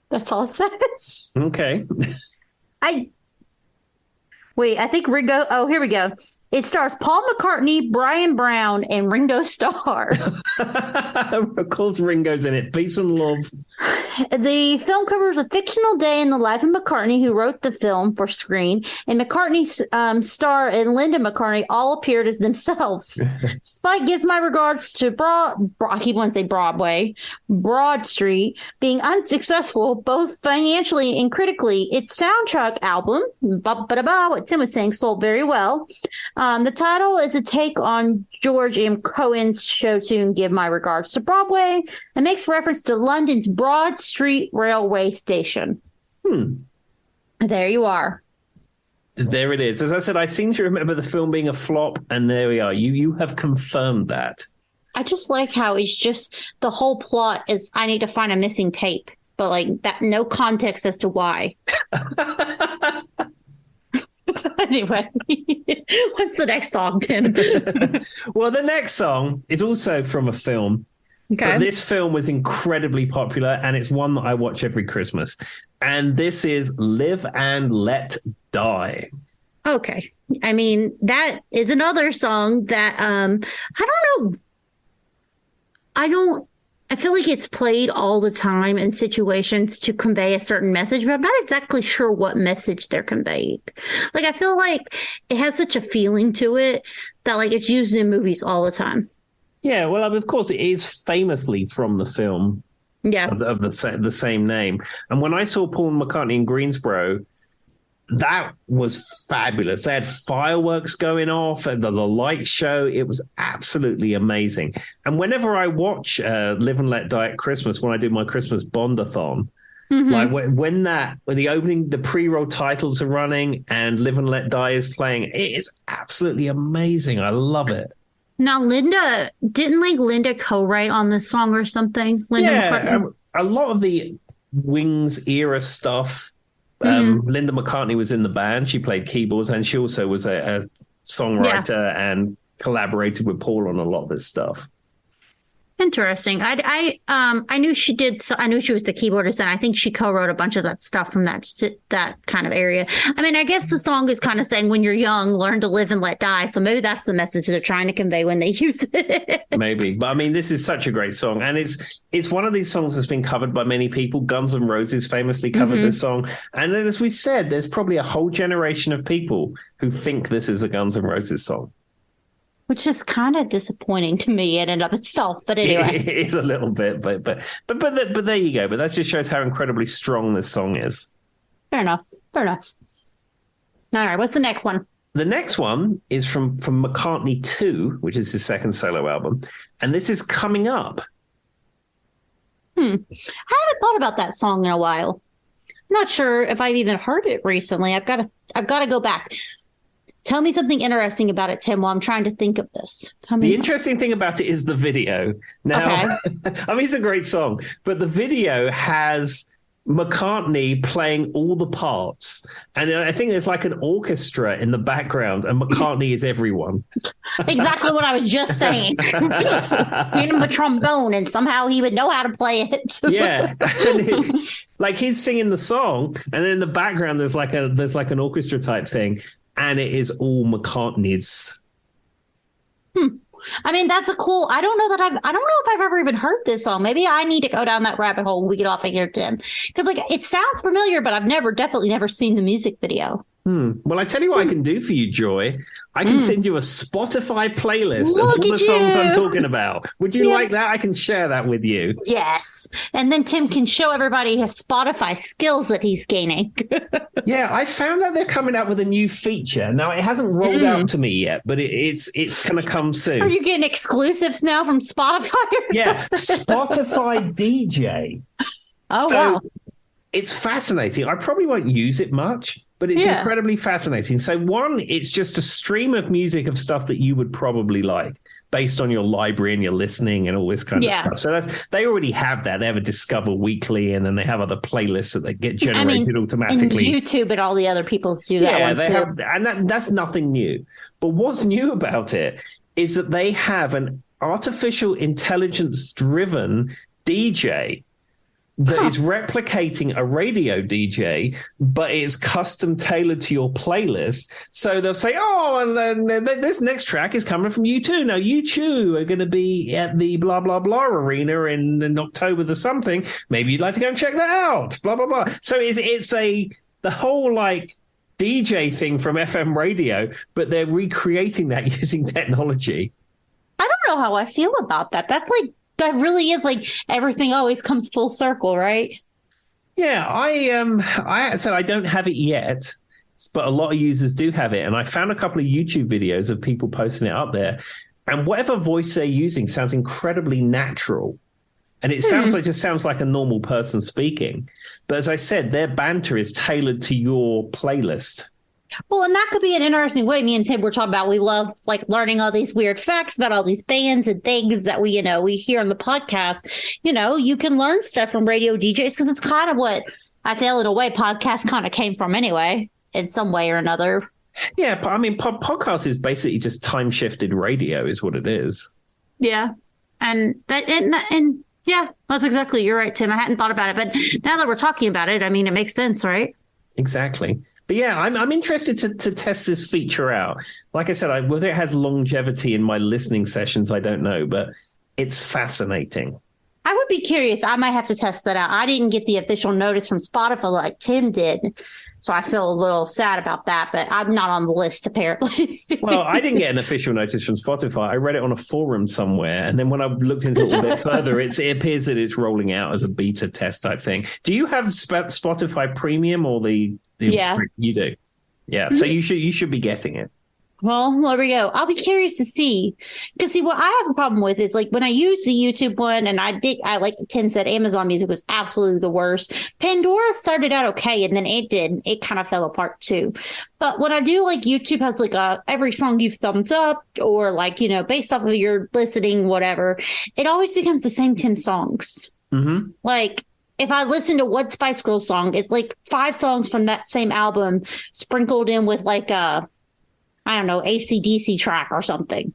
That's all it says. Okay. I think Ringo. Oh, here we go. It stars Paul McCartney, Brian Brown, and Ringo Starr. Of course, Ringo's in it. Peace and love. The film covers a fictional day in the life of McCartney, who wrote the film for screen, and McCartney's Starr and Linda McCartney all appeared as themselves. Spike gives my regards to I keep wanting to say Broadway, Broad Street, being unsuccessful both financially and critically. Its soundtrack album, what Tim was saying, sold very well. The title is a take on George M. Cohan's show tune, Give My Regards to Broadway, and makes reference to London's Broad Street Railway Station. There you are. There it is. As I said, I seem to remember the film being a flop, and there we are. You have confirmed that. I just like how it's just the whole plot is I need to find a missing tape, but like that, no context as to why. Anyway, what's the next song, Tim? Well, the next song is also from a film. Okay. But this film was incredibly popular, and it's one that I watch every Christmas. And this is Live and Let Die. Okay. I mean, that is another song that I don't know. I feel like it's played all the time in situations to convey a certain message, but I'm not exactly sure what message they're conveying. Like, I feel like it has such a feeling to it that like it's used in movies all the time. Yeah, well, of course, it is famously from the film of the same name. And when I saw Paul McCartney in Greensboro, that was fabulous. They had fireworks going off and the light show. It was absolutely amazing. And whenever I watch Live and Let Die at Christmas, when I do my Christmas Bond-a-thon, like when the opening, the pre-roll titles are running and Live and Let Die is playing, it is absolutely amazing. I love it. Now, didn't Linda co-write on this song or something? Linda McCartney? A lot of the Wings era stuff. Linda McCartney was in the band. She played keyboards, and she also was a songwriter and collaborated with Paul on a lot of this stuff. Interesting. I knew she did. I knew she was the keyboardist, and I think she co-wrote a bunch of that stuff from that kind of area. I mean, I guess the song is kind of saying when you're young, learn to live and let die. So maybe that's the message they're trying to convey when they use it. Maybe, but I mean, this is such a great song, and it's one of these songs that's been covered by many people. Guns N' Roses famously covered this song, and then, as we've said, there's probably a whole generation of people who think this is a Guns N' Roses song. Which is kind of disappointing to me in and of itself, but anyway, it is a little bit, but there you go. But that just shows how incredibly strong this song is. Fair enough. All right, what's the next one? The next one is from McCartney 2, which is his second solo album, and this is Coming Up. I haven't thought about that song in a while. I'm not sure if I've even heard it recently. I've got to go back. Tell me something interesting about it, Tim, while I'm trying to think of this. The interesting thing about it is the video. Now, I mean, it's a great song, but the video has McCartney playing all the parts. And I think there's like an orchestra in the background, and McCartney is everyone. Exactly what I was just saying. Hand him a trombone, and somehow he would know how to play it. Yeah. Like he's singing the song, and then in the background there's like an orchestra type thing. And it is all McCartney's. I mean, that's a cool. I don't know if I've ever even heard this song. Maybe I need to go down that rabbit hole when we get off of here, Tim. Because like it sounds familiar, but I've definitely never seen the music video. Well, I tell you what I can do for you, Joy. I can send you a Spotify playlist of all the songs I'm talking about. Would you like that? I can share that with you. Yes. And then Tim can show everybody his Spotify skills that he's gaining. Yeah, I found out they're coming out with a new feature. Now, it hasn't rolled out to me yet, but it's going to come soon. Are you getting exclusives now from Spotify or something? Spotify DJ. Oh, wow. It's fascinating. I probably won't use it much, but it's incredibly fascinating. So one, it's just a stream of music of stuff that you would probably like based on your library and your listening and all this kind of stuff. So they already have that. They have a Discover Weekly, and then they have other playlists that they get generated automatically. And YouTube and all the other people do that one they too. have, and that's nothing new. But what's new about it is that they have an artificial intelligence-driven DJ that is replicating a radio DJ, but it's custom tailored to your playlist. So they'll say, and then this next track is coming from U2. Now, U2 are going to be at the blah, blah, blah arena in October the something. Maybe you'd like to go and check that out, blah, blah, blah. So it's the whole like DJ thing from FM radio, but they're recreating that using technology. I don't know how I feel about that. That really is like everything always comes full circle, right? Yeah, I said I don't have it yet, but a lot of users do have it. And I found a couple of YouTube videos of people posting it up there. And whatever voice they're using sounds incredibly natural. And it just sounds like a normal person speaking. But as I said, their banter is tailored to your playlist. Well, and that could be an interesting way. Me and Tim were talking about we love like learning all these weird facts about all these bands and things that we hear on the podcast. You can learn stuff from radio DJs because it's kind of what I feel in a way podcast kind of came from anyway, in some way or another. Yeah, I mean, podcast is basically just time shifted radio, is what it is. Yeah, and yeah, that's exactly. You're right, Tim. I hadn't thought about it, but now that we're talking about it, I mean, it makes sense, right? Exactly. But yeah, I'm interested to test this feature out. Like I said, whether it has longevity in my listening sessions, I don't know, but it's fascinating. I would be curious. I might have to test that out. I didn't get the official notice from Spotify like Tim did, so I feel a little sad about that, but I'm not on the list, apparently. Well, I didn't get an official notice from Spotify. I read it on a forum somewhere, and then when I looked into it a little bit further, it appears that it's rolling out as a beta test type thing. Do you have Spotify Premium or the Yeah. You do? Yeah, so you should be getting it. Well, there we go. I'll be curious to see. Because see, what I have a problem with is like when I use the YouTube one, and I like Tim said, Amazon Music was absolutely the worst. Pandora started out okay, and then it kind of fell apart too. But when I do like YouTube has like every song you thumbs up, or like, based off of your listening, whatever, it always becomes the same Tim songs. Mm-hmm. Like, if I listen to one Spice Girls song, it's like 5 songs from that same album sprinkled in with like I don't know, AC/DC track or something.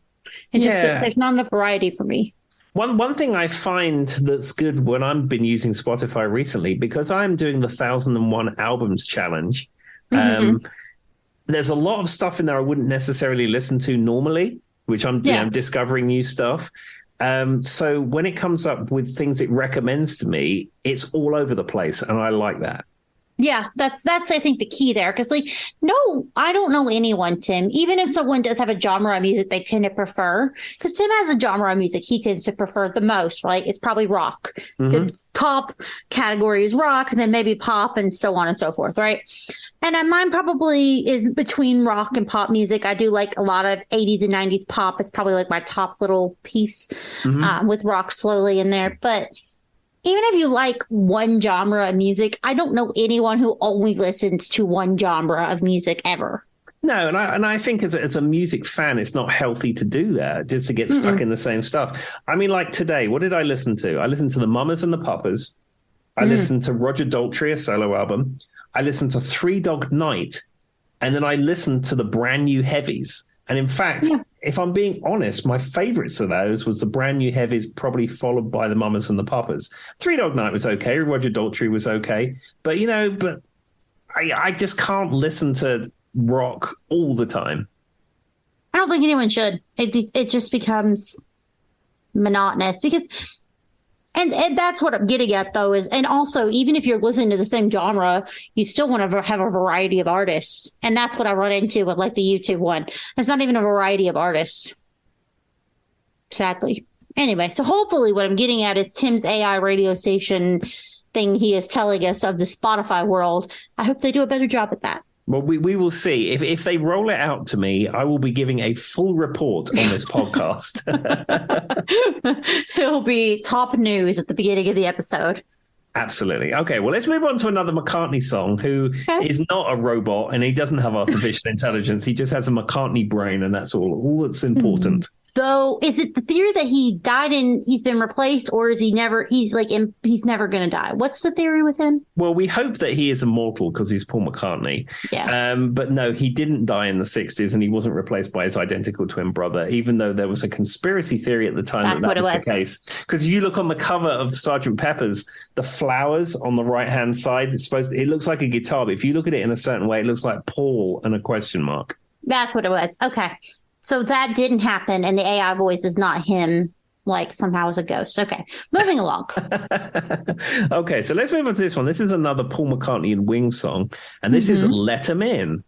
It's just there's not enough variety for me. One thing I find that's good when I've been using Spotify recently, because I'm doing the 1001 albums challenge, there's a lot of stuff in there I wouldn't necessarily listen to normally, which I'm discovering new stuff. So when it comes up with things it recommends to me, it's all over the place, and I like that. Yeah, that's I think the key there. Because no, I don't know anyone, Tim. Even if someone does have a genre of music they tend to prefer, because Tim has a genre of music he tends to prefer the most, right? It's probably rock. Tim's top category is rock, and then maybe pop, and so on and so forth, right? And mine probably is between rock and pop music. I do like a lot of 80s and 90s pop. It's probably like my top little piece with rock slowly in there. But even if you like one genre of music, I don't know anyone who only listens to one genre of music ever. No, and I think as a music fan, it's not healthy to do that, just to get stuck in the same stuff. I mean, like today, what did I listen to? I listened to the Mamas and the Papas. I listened to Roger Daltrey, a solo album. I listened to Three Dog Night. And then I listened to the brand new heavies. And in fact, if I'm being honest, my favorites of those was the brand new heavies, probably followed by the Mamas and the Papas. Three Dog Night was okay. Roger Daltrey was okay. But, I just can't listen to rock all the time. I don't think anyone should. It just becomes monotonous because... And that's what I'm getting at, though, is, and also, even if you're listening to the same genre, you still want to have a variety of artists. And that's what I run into with like the YouTube one. There's not even a variety of artists. Sadly. Anyway, so hopefully what I'm getting at is Tim's AI radio station thing he is telling us of the Spotify world. I hope they do a better job at that. Well, we will see. If they roll it out to me, I will be giving a full report on this podcast. It'll be top news at the beginning of the episode. Absolutely. Okay, well, let's move on to another McCartney song who is not a robot and he doesn't have artificial intelligence. He just has a McCartney brain, and that's all that's important. Though, is it the theory that he died and he's been replaced, or is he's never going to die? What's the theory with him? Well, we hope that he is immortal because he's Paul McCartney. Yeah. But no, he didn't die in the 60s and he wasn't replaced by his identical twin brother, even though there was a conspiracy theory at the time that was the case. Because if you look on the cover of Sgt. Pepper's, the flowers on the right-hand side, it looks like a guitar, but if you look at it in a certain way, it looks like Paul and a question mark. That's what it was. Okay. So that didn't happen, and the AI voice is not him, like somehow as a ghost. Okay, moving along. Okay, so let's move on to this one. This is another Paul McCartney and Wings song, and this is Let 'Em In.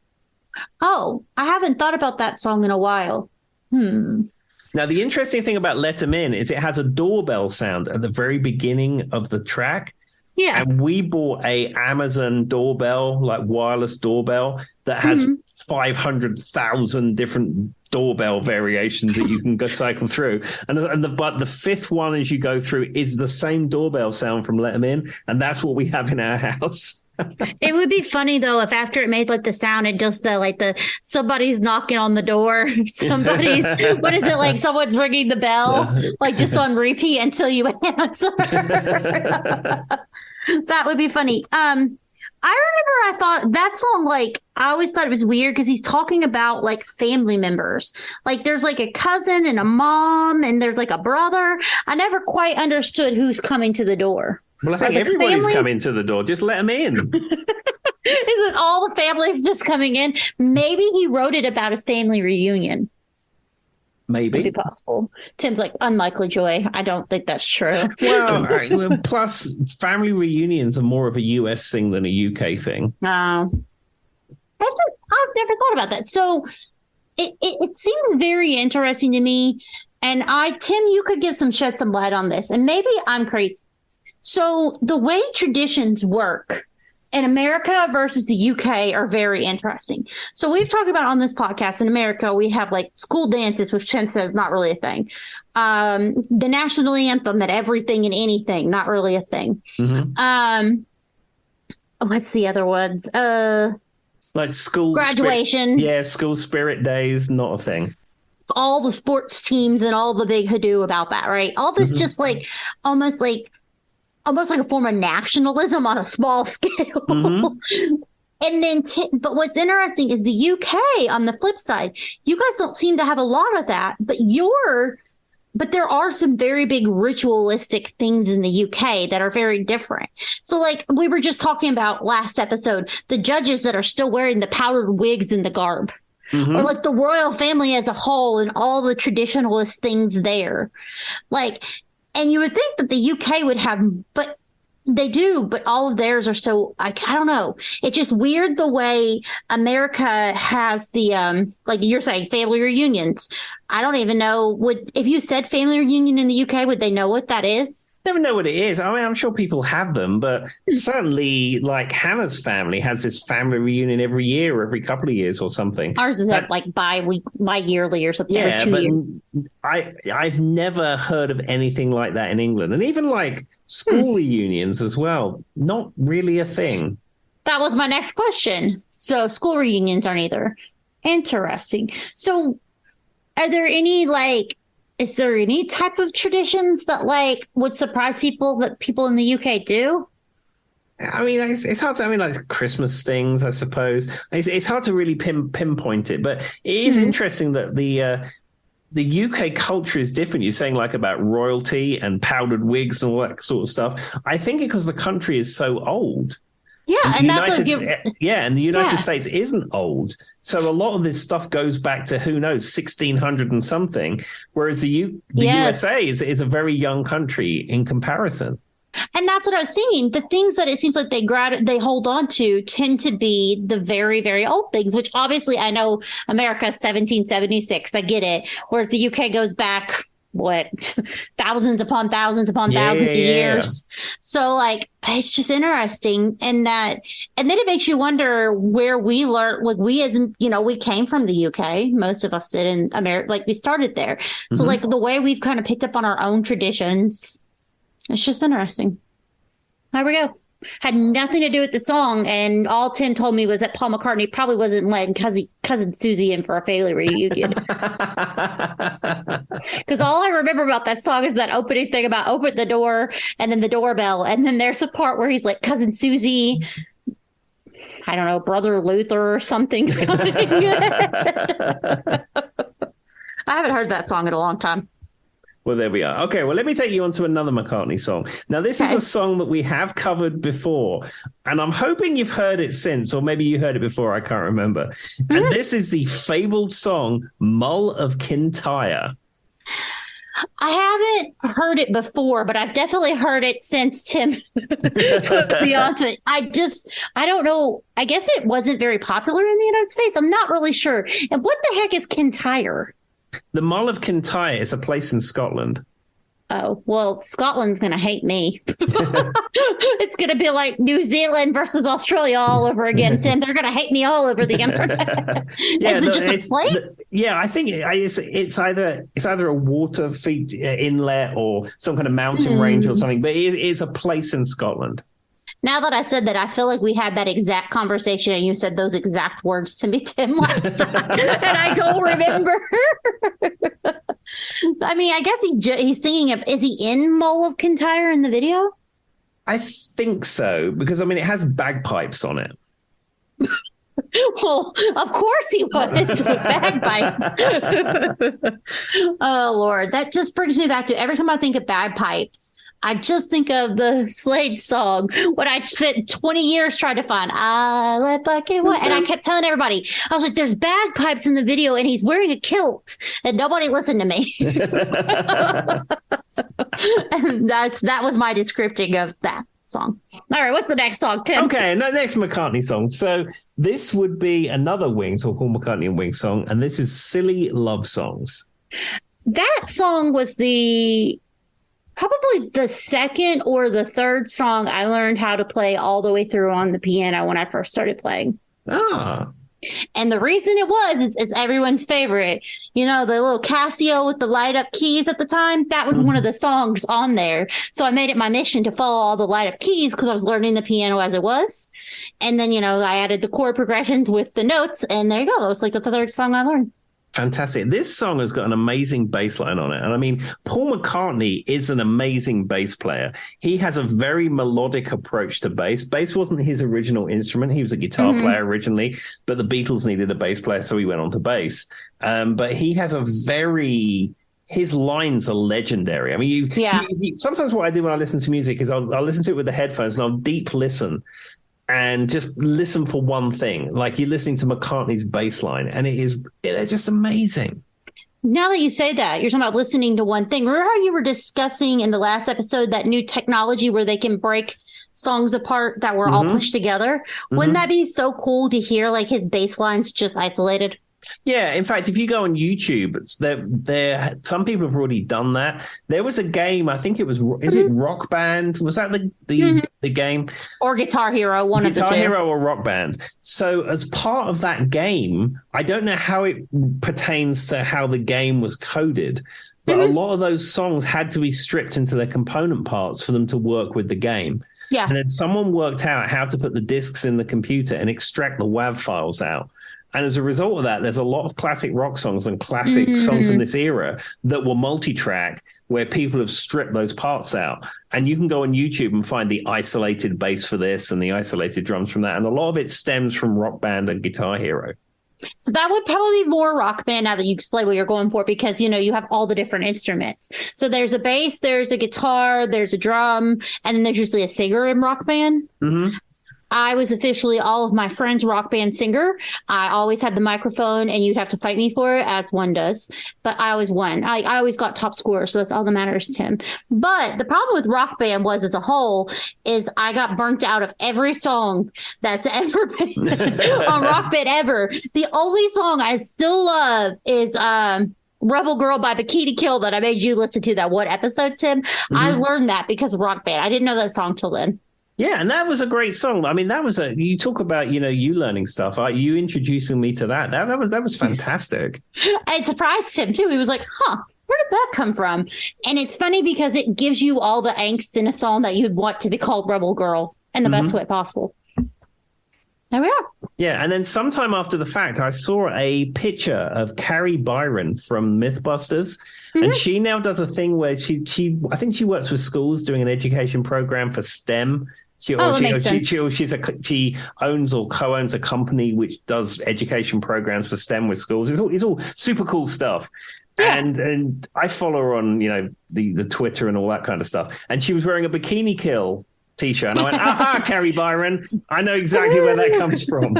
Oh, I haven't thought about that song in a while. Now, the interesting thing about Let 'Em In is it has a doorbell sound at the very beginning of the track. Yeah. And we bought a Amazon doorbell, like wireless doorbell, that has 500,000 different doorbell variations that you can go cycle through. But the fifth one as you go through is the same doorbell sound from Let 'Em In. And that's what we have in our house. It would be funny though if after it made like the sound, it just the somebody's knocking on the door. Somebody's what is it like? Someone's ringing the bell, like just on repeat until you answer. That would be funny. I remember I thought that song, like, I always thought it was weird because he's talking about like family members. Like there's like a cousin and a mom and there's like a brother. I never quite understood who's coming to the door. Well, I think everybody's coming to the door. Just let them in. Isn't all the families just coming in? Maybe he wrote it about his family reunion. Maybe. Could be possible. Tim's like, unlikely, Joy. I don't think that's true. Well, plus, family reunions are more of a US thing than a UK thing. No. I've never thought about that. So it seems very interesting to me. And Tim, you could shed some light on this. And maybe I'm crazy. So the way traditions work in America versus the UK are very interesting. So we've talked about on this podcast in America, we have like school dances, which Tim says not really a thing. The national anthem at everything and anything, not really a thing. Mm-hmm. What's the other ones? Like school graduation. School spirit days, not a thing. All the sports teams and all the big hoodoo about that, right? All this just like almost like a form of nationalism on a small scale. Mm-hmm. And then, but what's interesting is the UK on the flip side, you guys don't seem to have a lot of that, but there are some very big ritualistic things in the UK that are very different. So like we were just talking about last episode, the judges that are still wearing the powdered wigs and the garb. Mm-hmm. Or like the royal family as a whole and all the traditionalist things there. Like, and you would think that the UK would have, but they do, but all of theirs are so, like, I don't know. It's just weird the way America has the, like you're saying, family reunions. I don't even know, if you said family reunion in the UK, would they know what that is? Never know what it is. I mean, I'm sure people have them, but certainly, like Hannah's family has this family reunion every year or every couple of years or something. Ours is like bi-yearly or something. Yeah, every 2 years. I've never heard of anything like that in England, and even like school reunions as well. Not really a thing. That was my next question. So school reunions aren't either. Interesting. So, are there any is there any type of traditions that like would surprise people that people in the UK do? I mean, it's hard to, like Christmas things, I suppose. It's hard to really pinpoint it, but it is interesting that the UK culture is different. You're saying like about royalty and powdered wigs and all that sort of stuff. I think because the country is so old. Yeah, and that's and the United States isn't old, so a lot of this stuff goes back to who knows 1600 and something, whereas the USA is a very young country in comparison. And that's what I was thinking. The things that it seems like they hold on to tend to be the very, very old things, which obviously I know America's 1776. I get it, whereas the UK goes back. Thousands upon thousands of years. So like, it's just interesting. And then it makes you wonder where we learned, like we we came from the UK, most of us sit in America, like we started there. So like the way we've kind of picked up on our own traditions, it's just interesting. There we go. Had nothing to do with the song, and all Tim told me was that Paul McCartney probably wasn't letting cousin Susie in for a family reunion. Because all I remember about that song is that opening thing about open the door and then the doorbell, and then there's a part where he's like, cousin Susie, I don't know, brother Luther or something's coming. I haven't heard that song in a long time. Well, there we are. Okay, well, let me take you on to another McCartney song. Now, this is a song that we have covered before, and I'm hoping you've heard it since, or maybe you heard it before, I can't remember. And this is the fabled song, Mull of Kintyre. I haven't heard it before, but I've definitely heard it since Tim put me onto it. I don't know. I guess it wasn't very popular in the United States. I'm not really sure. And what the heck is Kintyre? The Mull of Kintyre is a place in Scotland. Oh, well, Scotland's going to hate me. It's going to be like New Zealand versus Australia all over again, Tim. They're going to hate me all over the internet. Is it just a place? I think it's either a water feature inlet or some kind of mountain range or something, but it's a place in Scotland. Now that I said that, I feel like we had that exact conversation and you said those exact words to me, Tim, last time. And I don't remember. I mean, I guess he's singing it. Is he in Mole of Kintyre in the video? I think so, because, I mean, it has bagpipes on it. Well, of course he was. Bagpipes. Oh, Lord. That just brings me back to every time I think of bagpipes, I just think of the Slade song when I spent 20 years trying to find I Let the Kid Away. And I kept telling everybody, I was like, there's bagpipes in the video and he's wearing a kilt. And nobody listened to me. And that was my descripting of that song. All right, what's the next song, Tim? Okay, next McCartney song. So this would be another Wings or Paul McCartney and Wings song, and this is Silly Love Songs. That song was probably the second or the third song I learned how to play all the way through on the piano when I first started playing. Ah. And the reason it was, it's everyone's favorite. You know, the little Casio with the light up keys at the time, that was one of the songs on there. So I made it my mission to follow all the light up keys because I was learning the piano as it was. And then, I added the chord progressions with the notes. And there you go. That was like the third song I learned. Fantastic. This song has got an amazing bass line on it. And I mean, Paul McCartney is an amazing bass player. He has a very melodic approach to bass. Bass wasn't his original instrument. He was a guitar player originally, but the Beatles needed a bass player, so he went on to bass. But he has his lines are legendary. I mean, sometimes what I do when I listen to music is I'll listen to it with the headphones and I'll deep listen. And just listen for one thing, like you're listening to McCartney's bass line, and they're just amazing. Now that you say that, you're talking about listening to one thing. Remember how you were discussing in the last episode that new technology where they can break songs apart that were all pushed together? Wouldn't that be so cool to hear like his bass lines just isolated? Yeah, in fact, if you go on YouTube, some people have already done that. There was a game, I think it was, is it Rock Band? Was that the game? Or Guitar Hero, one of the two. Guitar Hero or Rock Band. So as part of that game, I don't know how it pertains to how the game was coded, but a lot of those songs had to be stripped into their component parts for them to work with the game. Yeah. And then someone worked out how to put the discs in the computer and extract the WAV files out. And as a result of that, there's a lot of classic rock songs and classic songs in this era that were multi-track where people have stripped those parts out. And you can go on YouTube and find the isolated bass for this and the isolated drums from that. And a lot of it stems from Rock Band and Guitar Hero. So that would probably be more Rock Band now that you explain what you're going for, because, you have all the different instruments. So there's a bass, there's a guitar, there's a drum, and then there's usually a singer in Rock Band. Mm-hmm. I was officially all of my friends' Rock Band singer. I always had the microphone and you'd have to fight me for it, as one does. But I always won. I always got top score. So that's all that matters, Tim. But the problem with Rock Band was as a whole is I got burnt out of every song that's ever been on Rock Band ever. The only song I still love is Rebel Girl by Bikini Kill that I made you listen to that one episode, Tim. I learned that because of Rock Band. I didn't know that song till then. Yeah, and that was a great song. I mean, you talk about, you learning stuff. You introducing me to that. That was fantastic. It surprised him, too. He was like, where did that come from? And it's funny because it gives you all the angst in a song that you'd want to be called Rebel Girl in the best way possible. There we are. Yeah, and then sometime after the fact, I saw a picture of Carrie Byron from Mythbusters, and she now does a thing where I think she works with schools doing an education program for STEM. She owns or co-owns a company which does education programs for STEM with schools. It's all super cool stuff. Yeah. And I follow her on, the Twitter and all that kind of stuff. And she was wearing a Bikini Kill T-shirt. And I went, aha, Carrie Byron. I know exactly where that comes from.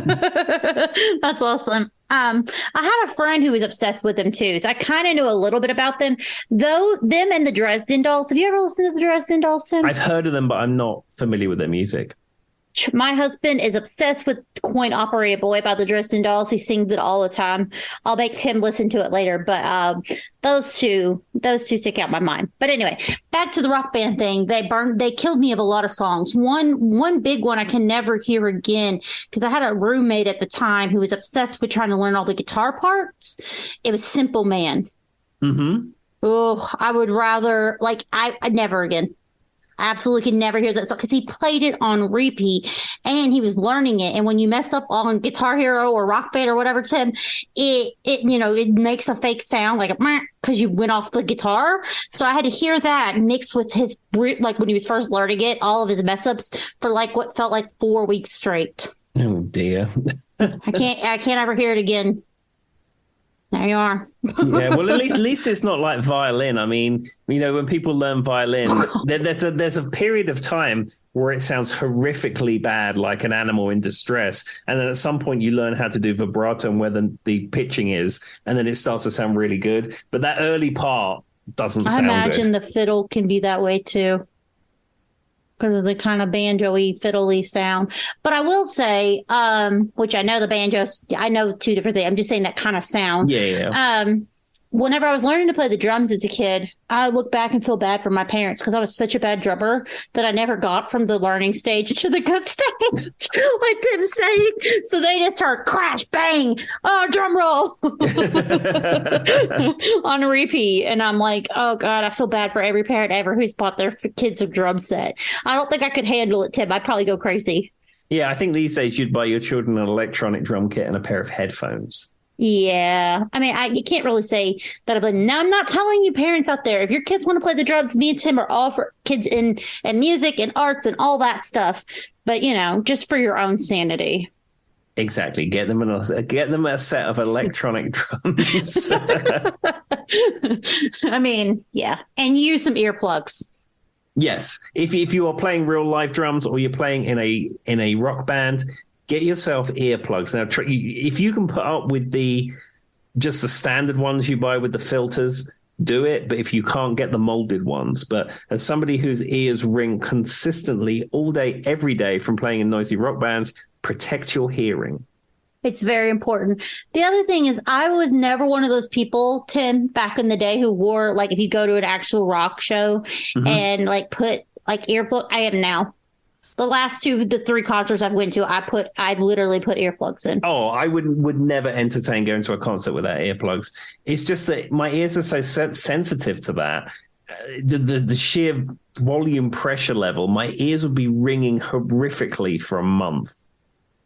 That's awesome. I had a friend who was obsessed with them too. So I kind of knew a little bit about them. Them and the Dresden Dolls. Have you ever listened to the Dresden Dolls, Tim? I've heard of them, but I'm not familiar with their music. My husband is obsessed with Coin Operated Boy by the Dresden Dolls. He sings it all the time. I'll make Tim listen to it later, but those two stick out in my mind. But anyway, back to the Rock Band thing. They killed me of a lot of songs. One big one I can never hear again because I had a roommate at the time who was obsessed with trying to learn all the guitar parts. It was Simple Man. Mm-hmm. Oh, I would rather I never again. absolutely could never hear that song because he played it on repeat and he was learning it. And when you mess up on Guitar Hero or Rock Band or whatever, Tim, it makes a fake sound like because you went off the guitar. So I had to hear that mixed with his, like when he was first learning it, all of his mess ups for like what felt like 4 weeks straight. Oh dear. I can't ever hear it again. There you are. Yeah, well, at least it's not like violin. I mean, when people learn violin, there's a period of time where it sounds horrifically bad, like an animal in distress, and then at some point you learn how to do vibrato and where the pitching is, and then it starts to sound really good. But that early part doesn't sound good. I imagine the fiddle can be that way too, because of the kind of banjo-y, fiddly sound. But I will say, which I know the banjos, I know two different things. I'm just saying that kind of sound. Yeah. Whenever I was learning to play the drums as a kid, I look back and feel bad for my parents because I was such a bad drummer that I never got from the learning stage to the good stage, like Tim's saying. So they just start crash, bang, drum roll on a repeat. And I'm like, oh, God, I feel bad for every parent ever who's bought their kids a drum set. I don't think I could handle it, Tim. I'd probably go crazy. Yeah, I think these days you'd buy your children an electronic drum kit and a pair of headphones. Yeah. I mean, you can't really say that. But now I'm not telling you parents out there, if your kids want to play the drums, me and Tim are all for kids in music and arts and all that stuff. But, just for your own sanity. Exactly. Get them a set of electronic drums. I mean, yeah. And use some earplugs. Yes. If you are playing real live drums or you're playing in a rock band, get yourself earplugs. Now, if you can put up with just the standard ones you buy with the filters, do it. But if you can't, get the molded ones. But as somebody whose ears ring consistently all day, every day from playing in noisy rock bands, protect your hearing. It's very important. The other thing is I was never one of those people, Tim, back in the day who wore, like, if you go to an actual rock show and like put like earplugs. I am now. The last the 3 concerts I've went to, I literally put earplugs in. Oh, I would never entertain going to a concert without earplugs. It's just that my ears are so sensitive to that. The sheer volume pressure level, my ears would be ringing horrifically for a month.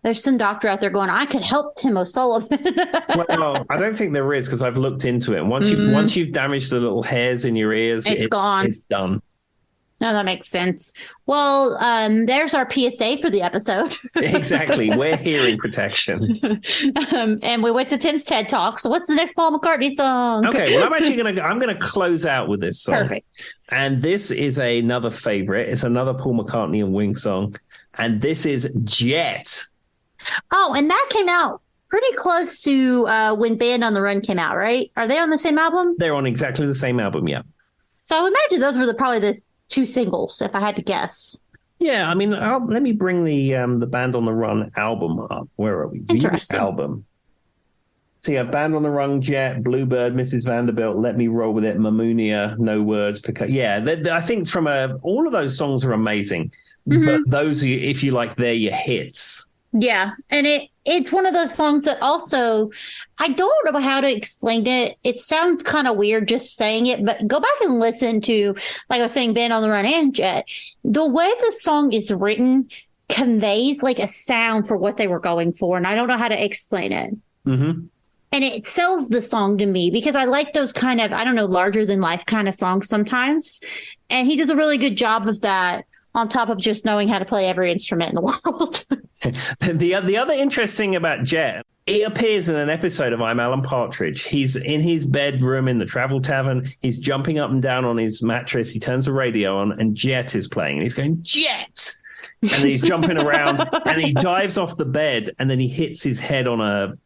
There's some doctor out there going, I could help Tim O'Sullivan. Well, I don't think there is because I've looked into it. Once you've damaged the little hairs in your ears, it's gone. It's done. No, that makes sense. Well, there's our PSA for the episode. Exactly. We're hearing protection. And we went to Tim's TED Talk. So what's the next Paul McCartney song? Okay. Well, I'm going to close out with this song. Perfect. And this is another favorite. It's another Paul McCartney and Wings song. And this is Jet. Oh, and that came out pretty close to when Band on the Run came out, right? Are they on the same album? They're on exactly the same album, yeah. So I imagine those were probably the 2 singles, if I had to guess. Yeah, I mean, let me bring the Band on the Run album up. Where are we? Interesting. The album. So yeah, Band on the Run, Jet, Bluebird, Mrs. Vanderbilt, Let Me Roll With It, Mamounia, No Words. Yeah, I think all of those songs are amazing. But those, if you like, they're your hits. Yeah, and it's one of those songs that also, I don't know how to explain it. It sounds kind of weird just saying it, but go back and listen to, like I was saying, Band on the Run and Jet. The way the song is written conveys like a sound for what they were going for, and I don't know how to explain it. Mm-hmm. And it sells the song to me because I like those kind of, I don't know, larger than life kind of songs sometimes. And he does a really good job of that, on top of just knowing how to play every instrument in the world. The other interesting thing about Jet, it appears in an episode of I'm Alan Partridge. He's in his bedroom in the Travel Tavern. He's jumping up and down on his mattress. He turns the radio on and Jet is playing. And he's going, Jet! And he's jumping around and he dives off the bed and then he hits his head on a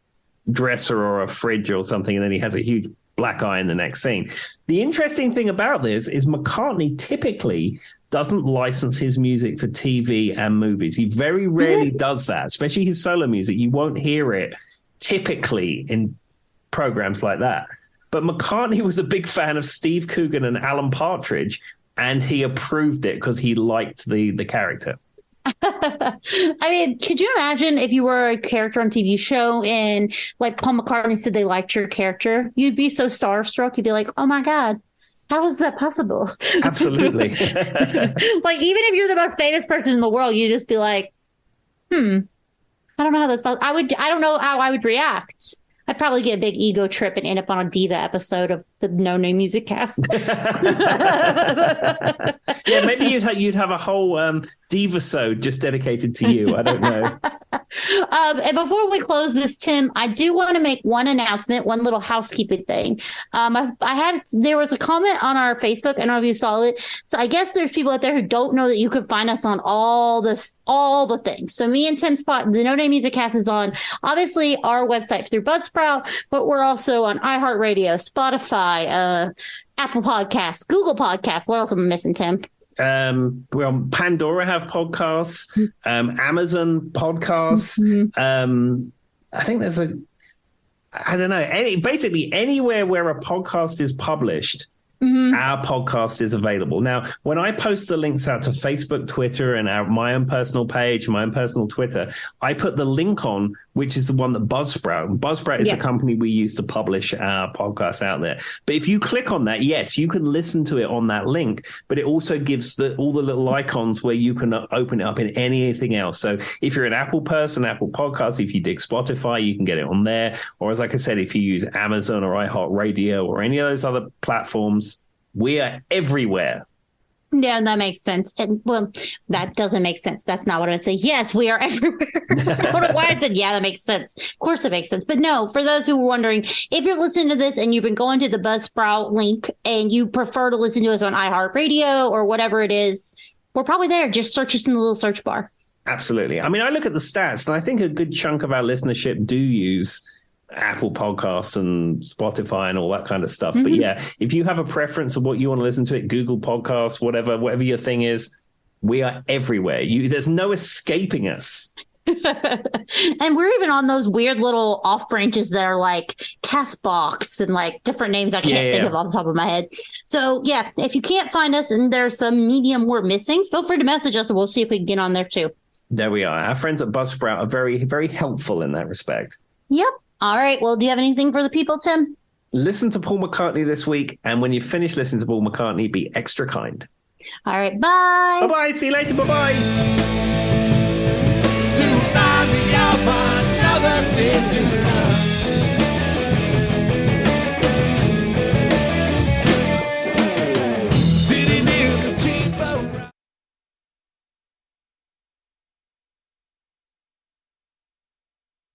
dresser or a fridge or something. And then he has a huge black eye in the next scene. The interesting thing about this is McCartney typically doesn't license his music for TV and movies. He very rarely does that, especially his solo music. You won't hear it typically in programs like that. But McCartney was a big fan of Steve Coogan and Alan Partridge, and he approved it because he liked the character. I mean, could you imagine if you were a character on a TV show and like Paul McCartney said they liked your character? You'd be so starstruck. You'd be like, oh my God. How is that possible? Absolutely. Like, even if you're the most famous person in the world, you just be like, I don't know how that's possible. I don't know how I would react. I'd probably get a big ego trip and end up on a diva episode of the No Name Music Cast. Yeah, maybe you'd have a whole diva-sode just dedicated to you. I don't know. And before we close this, Tim, I do want to make one announcement, one little housekeeping thing. There was a comment on our Facebook. I don't know if you saw it. So I guess there's people out there who don't know that you can find us on all the things. So me and Tim's the No Name Music Cast is on obviously our website through Buzzsprout, but we're also on iHeartRadio, Spotify, Apple Podcasts, Google Podcasts. What else am I missing, Tim? We're on Pandora, have podcasts, Amazon podcasts. I think there's I don't know, basically anywhere where a podcast is published, our podcast is available. Now, when I post the links out to Facebook, Twitter, and my own personal page, my own personal Twitter, I put the link on, which is the one that Buzzsprout is the company we use to publish our podcast out there. But if you click on that, yes, you can listen to it on that link, but it also gives all the little icons where you can open it up in anything else. So if you're an Apple person, Apple Podcasts, if you dig Spotify, you can get it on there. Or as like I said, if you use Amazon or iHeartRadio or any of those other platforms, we are everywhere. Yeah, that makes sense. And well, that doesn't make sense. That's not what I would say. Yes, we are everywhere. I don't know why I said, yeah, that makes sense. Of course it makes sense. But no, for those who are wondering, if you're listening to this and you've been going to the Buzzsprout link and you prefer to listen to us on iHeartRadio or whatever it is, we're probably there. Just search us in the little search bar. Absolutely. I mean, I look at the stats and I think a good chunk of our listenership do use Apple Podcasts and Spotify and all that kind of stuff. But yeah, if you have a preference of what you want to listen to, it Google Podcasts, whatever your thing is, we are everywhere. There's no escaping us. And we're even on those weird little off branches that are like Castbox and like different names I can't think of off the top of my head. So yeah, if you can't find us and there's some medium we're missing, feel free to message us and we'll see if we can get on there too. There we are. Our friends at Buzzsprout are very, very helpful in that respect. Yep. All right. Well, do you have anything for the people, Tim? Listen to Paul McCartney this week. And when you finish listening to Paul McCartney, be extra kind. All right. Bye. Bye-bye. See you later. Bye-bye. To remind me of another day to love.